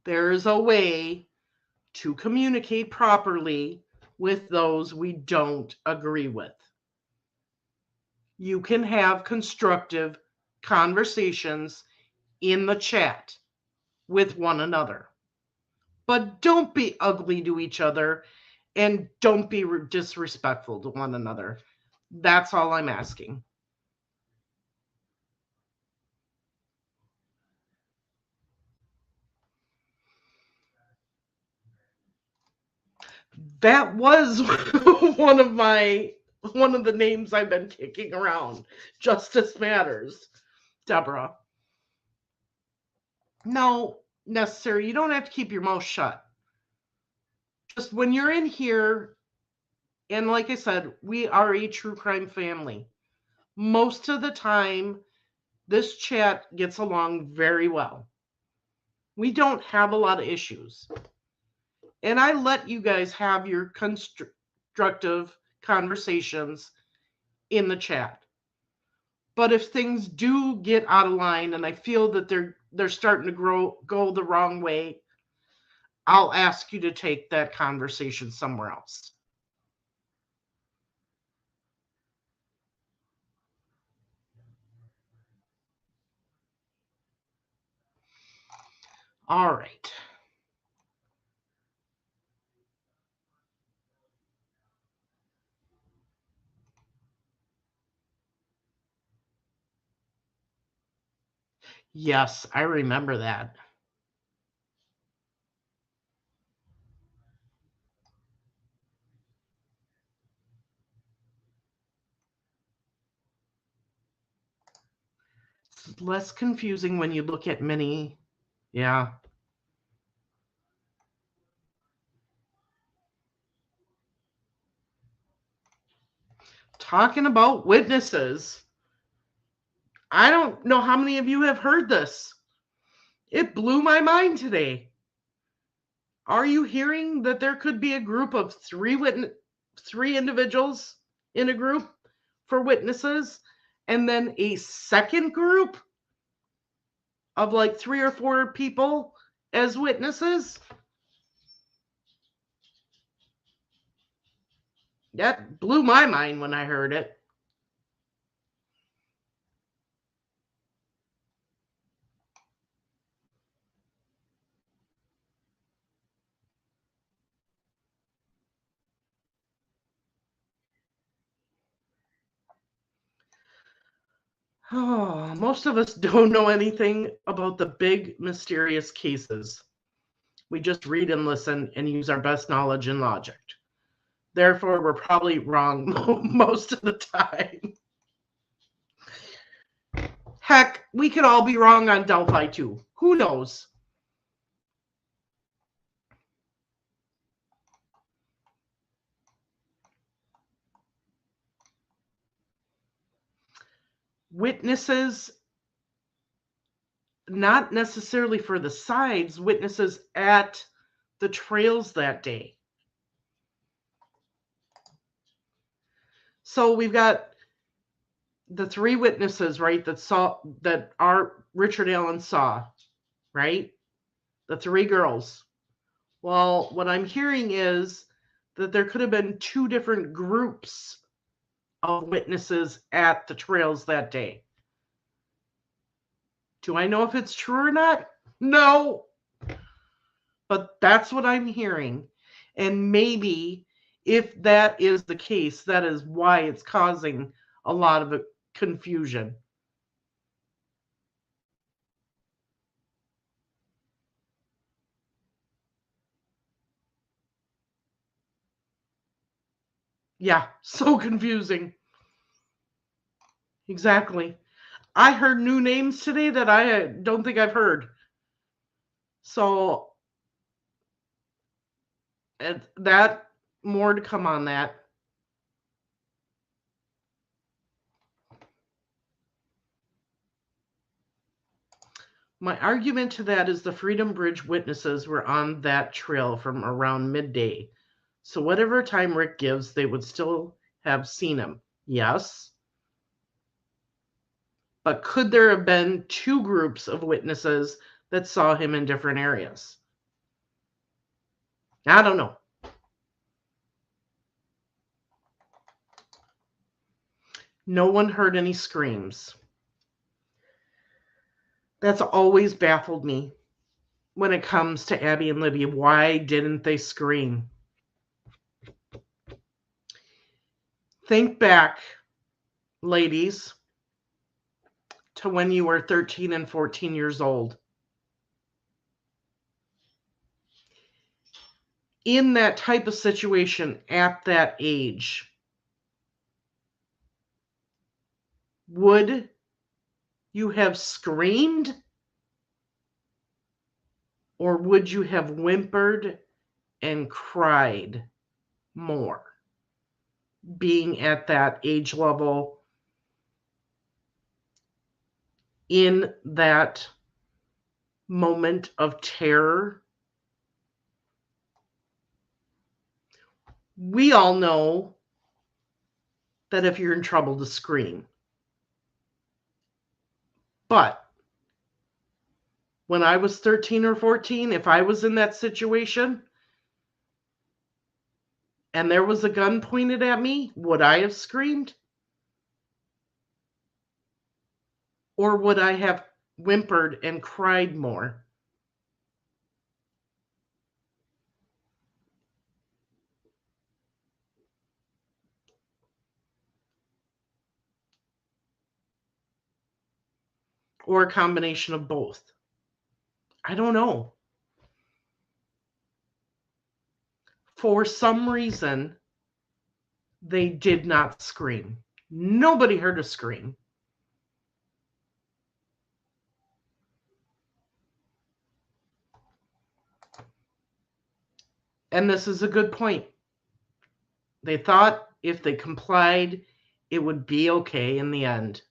there is a way to communicate properly with those we don't agree with. You can have constructive conversations in the chat with one another. But don't be ugly to each other and don't be disrespectful to one another. That's all I'm asking. That was one of the names I've been kicking around. Justice Matters, Deborah. No, necessary. You don't have to keep your mouth shut. Just when you're in here, and like I said, we are a true crime family. Most of the time, this chat gets along very well. We don't have a lot of issues. And I let you guys have your constructive conversations in the chat. But if things do get out of line and I feel that they're starting to go the wrong way, I'll ask you to take that conversation somewhere else. All right. Yes, I remember that. It's less confusing when you look at many. Yeah. Talking about witnesses. I don't know how many of you have heard this. It blew my mind today. Are you hearing that there could be a group of three individuals in a group for witnesses, and then a second group of like 3 or 4 people as witnesses? That blew my mind when I heard it. Oh, most of us don't know anything about the big mysterious cases. We just read and listen and use our best knowledge and logic. Therefore, we're probably wrong most of the time. Heck, we could all be wrong on Delphi too. Who knows? Witnesses, not necessarily for the sides, witnesses at the trails that day. So we've got the 3 witnesses, right, that Richard Allen saw, right? The 3 girls. Well, what I'm hearing is that there could have been 2 different groups of witnesses at the trails that day. Do I know if it's true or not? No. But that's what I'm hearing. And maybe if that is the case, that is why it's causing a lot of confusion. Yeah, so confusing. Exactly. I heard new names today that I don't think I've heard. So that more to come on that. My argument to that is the Freedom Bridge witnesses were on that trail from around midday. So whatever time Rick gives, they would still have seen him. Yes. But could there have been two groups of witnesses that saw him in different areas? I don't know. No one heard any screams. That's always baffled me when it comes to Abby and Libby. Why didn't they scream? Think back, ladies, to when you were 13 and 14 years old. In that type of situation at that age, would you have screamed? Or would you have whimpered and cried more? Being at that age level, in that moment of terror. We all know that if you're in trouble to scream. But when I was 13 or 14, if I was in that situation and there was a gun pointed at me, would I have screamed? Or would I have whimpered and cried more? Or a combination of both? I don't know. For some reason, they did not scream. Nobody heard a scream. And this is a good point. They thought if they complied, it would be okay in the end.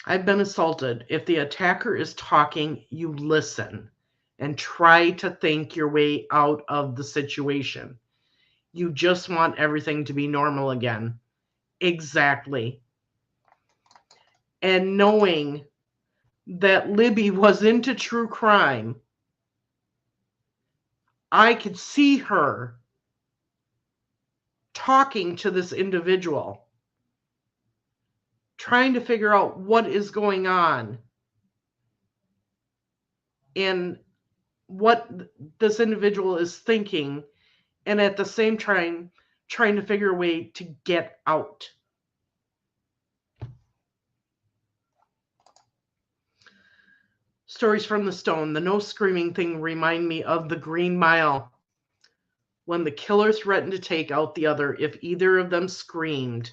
I've been assaulted. If the attacker is talking, you listen and try to think your way out of the situation. You just want everything to be normal again. Exactly. And knowing that Libby was into true crime, I could see her talking to this individual, trying to figure out what is going on and what this individual is thinking, and at the same time trying to figure a way to get out. Stories from the Stone. The no screaming thing remind me of the Green Mile, when the killer threatened to take out the other if either of them screamed.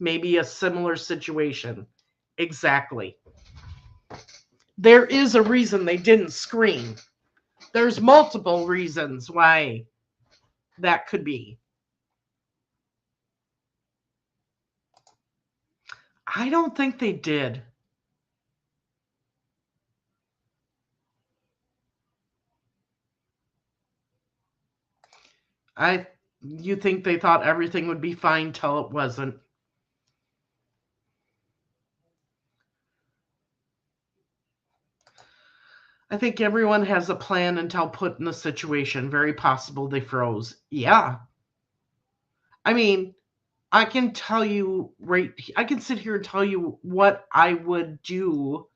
Maybe a similar situation. Exactly. There is a reason they didn't scream. There's multiple reasons why that could be. I don't think they did. You think they thought everything would be fine till it wasn't. I think everyone has a plan until put in the situation. Very possible they froze. Yeah. I mean, I can tell you I can sit here and tell you what I would do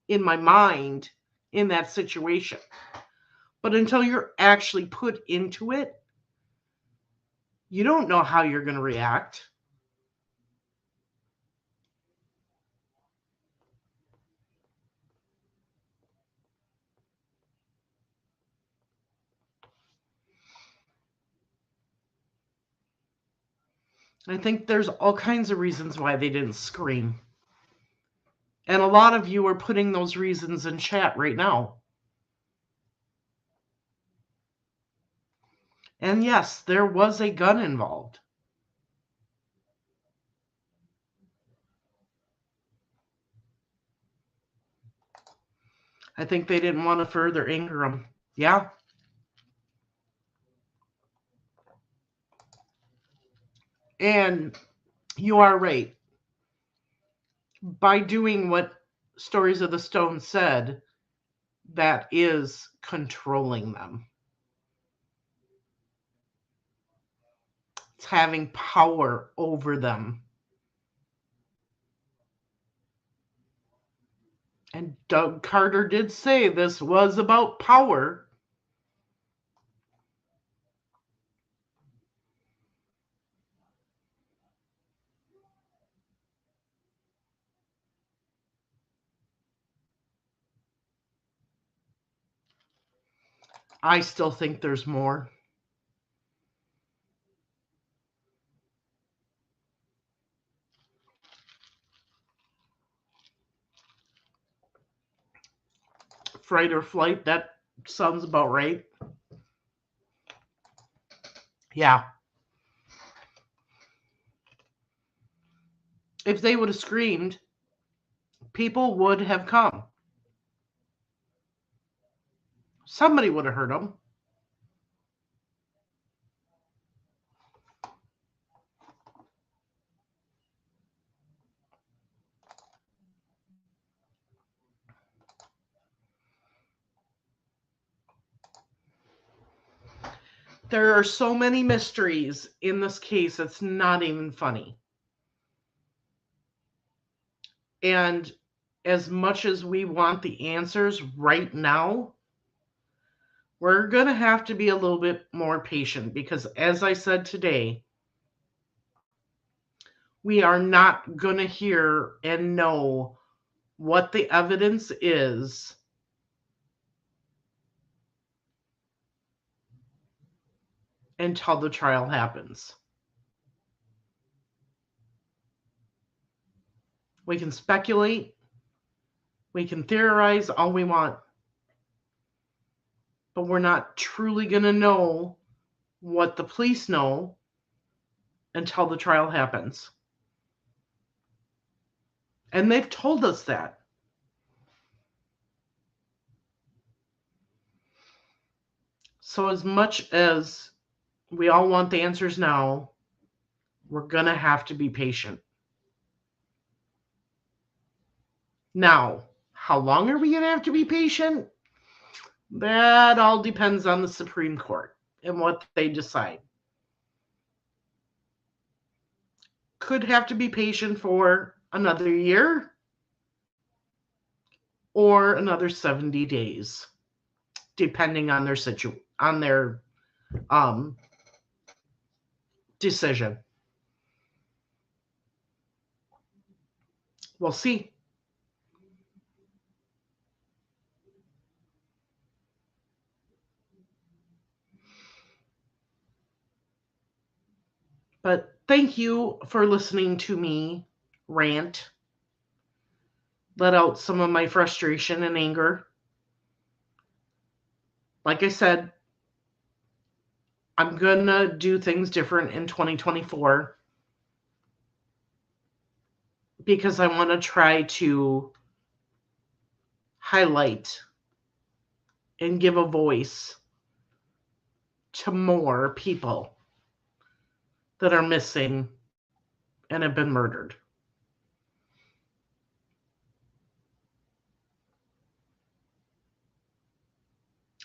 in my mind in that situation. But until you're actually put into it, you don't know how you're going to react. I think there's all kinds of reasons why they didn't scream. And a lot of you are putting those reasons in chat right now. And yes, there was a gun involved. I think they didn't want to further anger him. Yeah. And you are right. By doing what Stories of the Stone said, that is controlling them. It's having power over them. And Doug Carter did say this was about power. I still think there's more. Fright or flight, that sounds about right. Yeah. If they would have screamed, people would have come. Somebody would have heard them. There are so many mysteries in this case, it's not even funny. And as much as we want the answers right now, we're going to have to be a little bit more patient because, as I said today, we are not going to hear and know what the evidence is until the trial happens. We can speculate, we can theorize all we want, but we're not truly going to know what the police know until the trial happens. And they've told us that. So as much as we all want the answers now, we're going to have to be patient. Now, how long are we going to have to be patient? That all depends on the Supreme Court and what they decide. Could have to be patient for another year or another 70 days, depending on their decision. We'll see. But thank you for listening to me rant, let out some of my frustration and anger. Like I said, I'm going to do things different in 2024 because I want to try to highlight and give a voice to more people that are missing and have been murdered.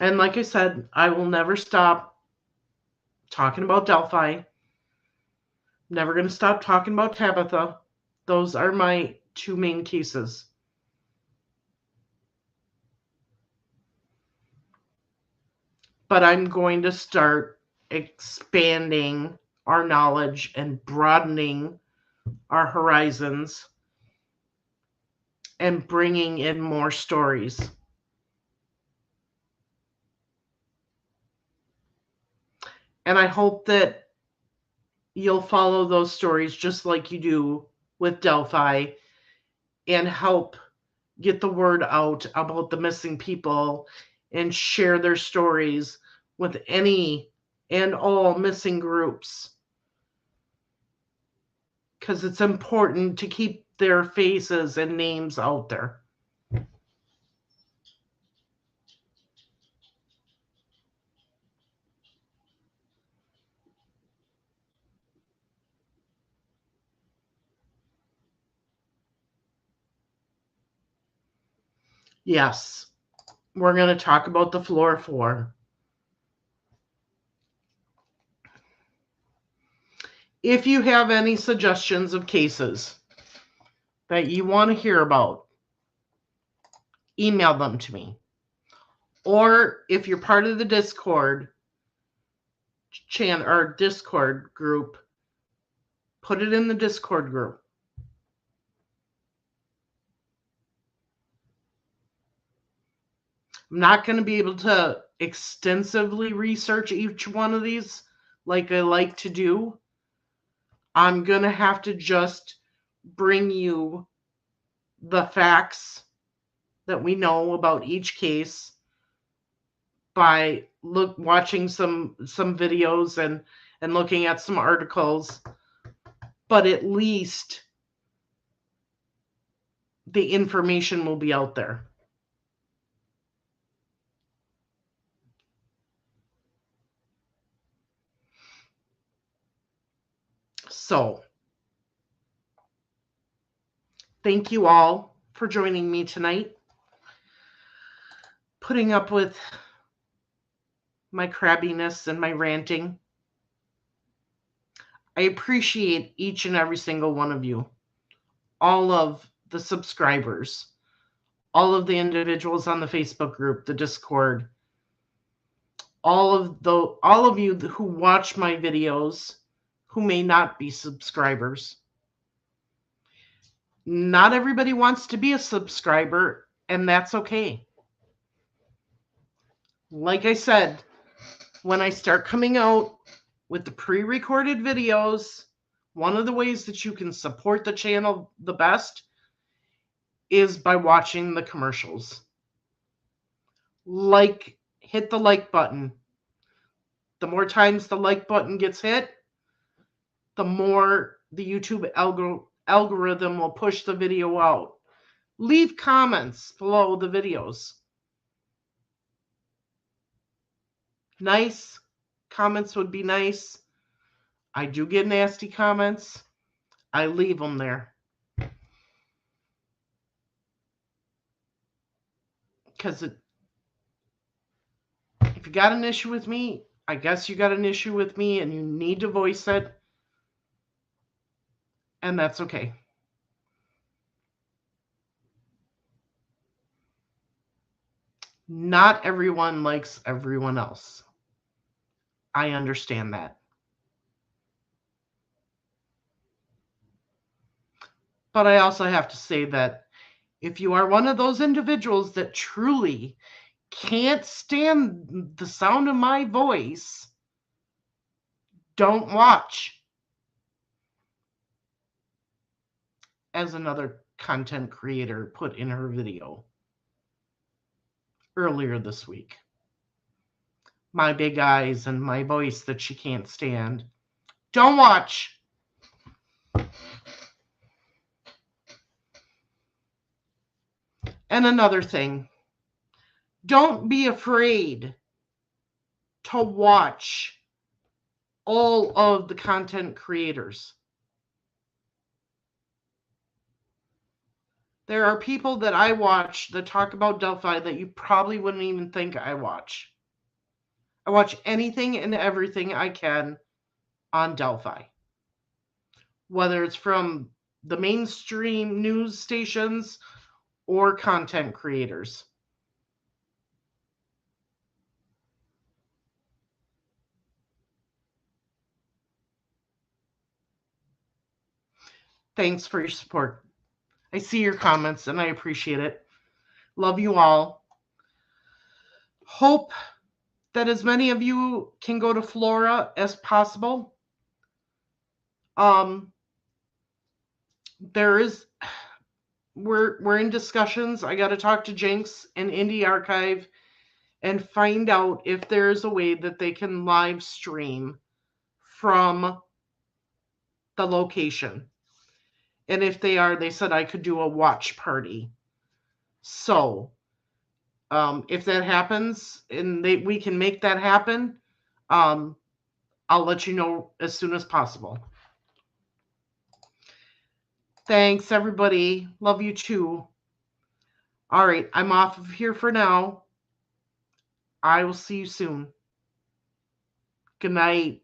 And like I said, I will never stop talking about Delphi. Never going to stop talking about Tabitha. Those are my two main cases. But I'm going to start expanding our knowledge and broadening our horizons and bringing in more stories. And I hope that you'll follow those stories just like you do with Delphi and help get the word out about the missing people and share their stories with any and all missing groups. Because it's important to keep their faces and names out there. Yes, we're going to talk about the floor 4. If you have any suggestions of cases that you want to hear about, email them to me. Or if you're part of the Discord channel or Discord group, put it in the Discord group. I'm not going to be able to extensively research each one of these like I like to do. I'm going to have to just bring you the facts that we know about each case by watching some videos and looking at some articles, but at least the information will be out there. So, thank you all for joining me tonight, putting up with my crabbiness and my ranting. I appreciate each and every single one of you, all of the subscribers, all of the individuals on the Facebook group, the Discord, all of you who watch my videos who may not be subscribers. Not everybody wants to be a subscriber, and that's okay. Like I said, when I start coming out with the pre-recorded videos, one of the ways that you can support the channel the best is by watching the commercials. Hit the like button. The more times the like button gets hit, the more the YouTube algorithm will push the video out. Leave comments below the videos. Nice comments would be nice. I do get nasty comments. I leave them there. Because if you got an issue with me, I guess you got an issue with me and you need to voice it. And that's okay. Not everyone likes everyone else. I understand that. But I also have to say that if you are one of those individuals that truly can't stand the sound of my voice, don't watch. As another content creator put in her video earlier this week. My big eyes and my voice that she can't stand. Don't watch. And another thing, don't be afraid to watch all of the content creators. There are people that I watch that talk about Delphi that you probably wouldn't even think I watch. I watch anything and everything I can on Delphi. Whether it's from the mainstream news stations or content creators. Thanks for your support. I see your comments and I appreciate it. Love you all. Hope that as many of you can go to Flora as possible. There is, we're in discussions. I got to talk to Jinx and Indie Archive and find out if there's a way that they can live stream from the location. And if they are, they said I could do a watch party. So, if that happens and we can make that happen, I'll let you know as soon as possible. Thanks, everybody. Love you too. All right, I'm off of here for now. I will see you soon. Good night.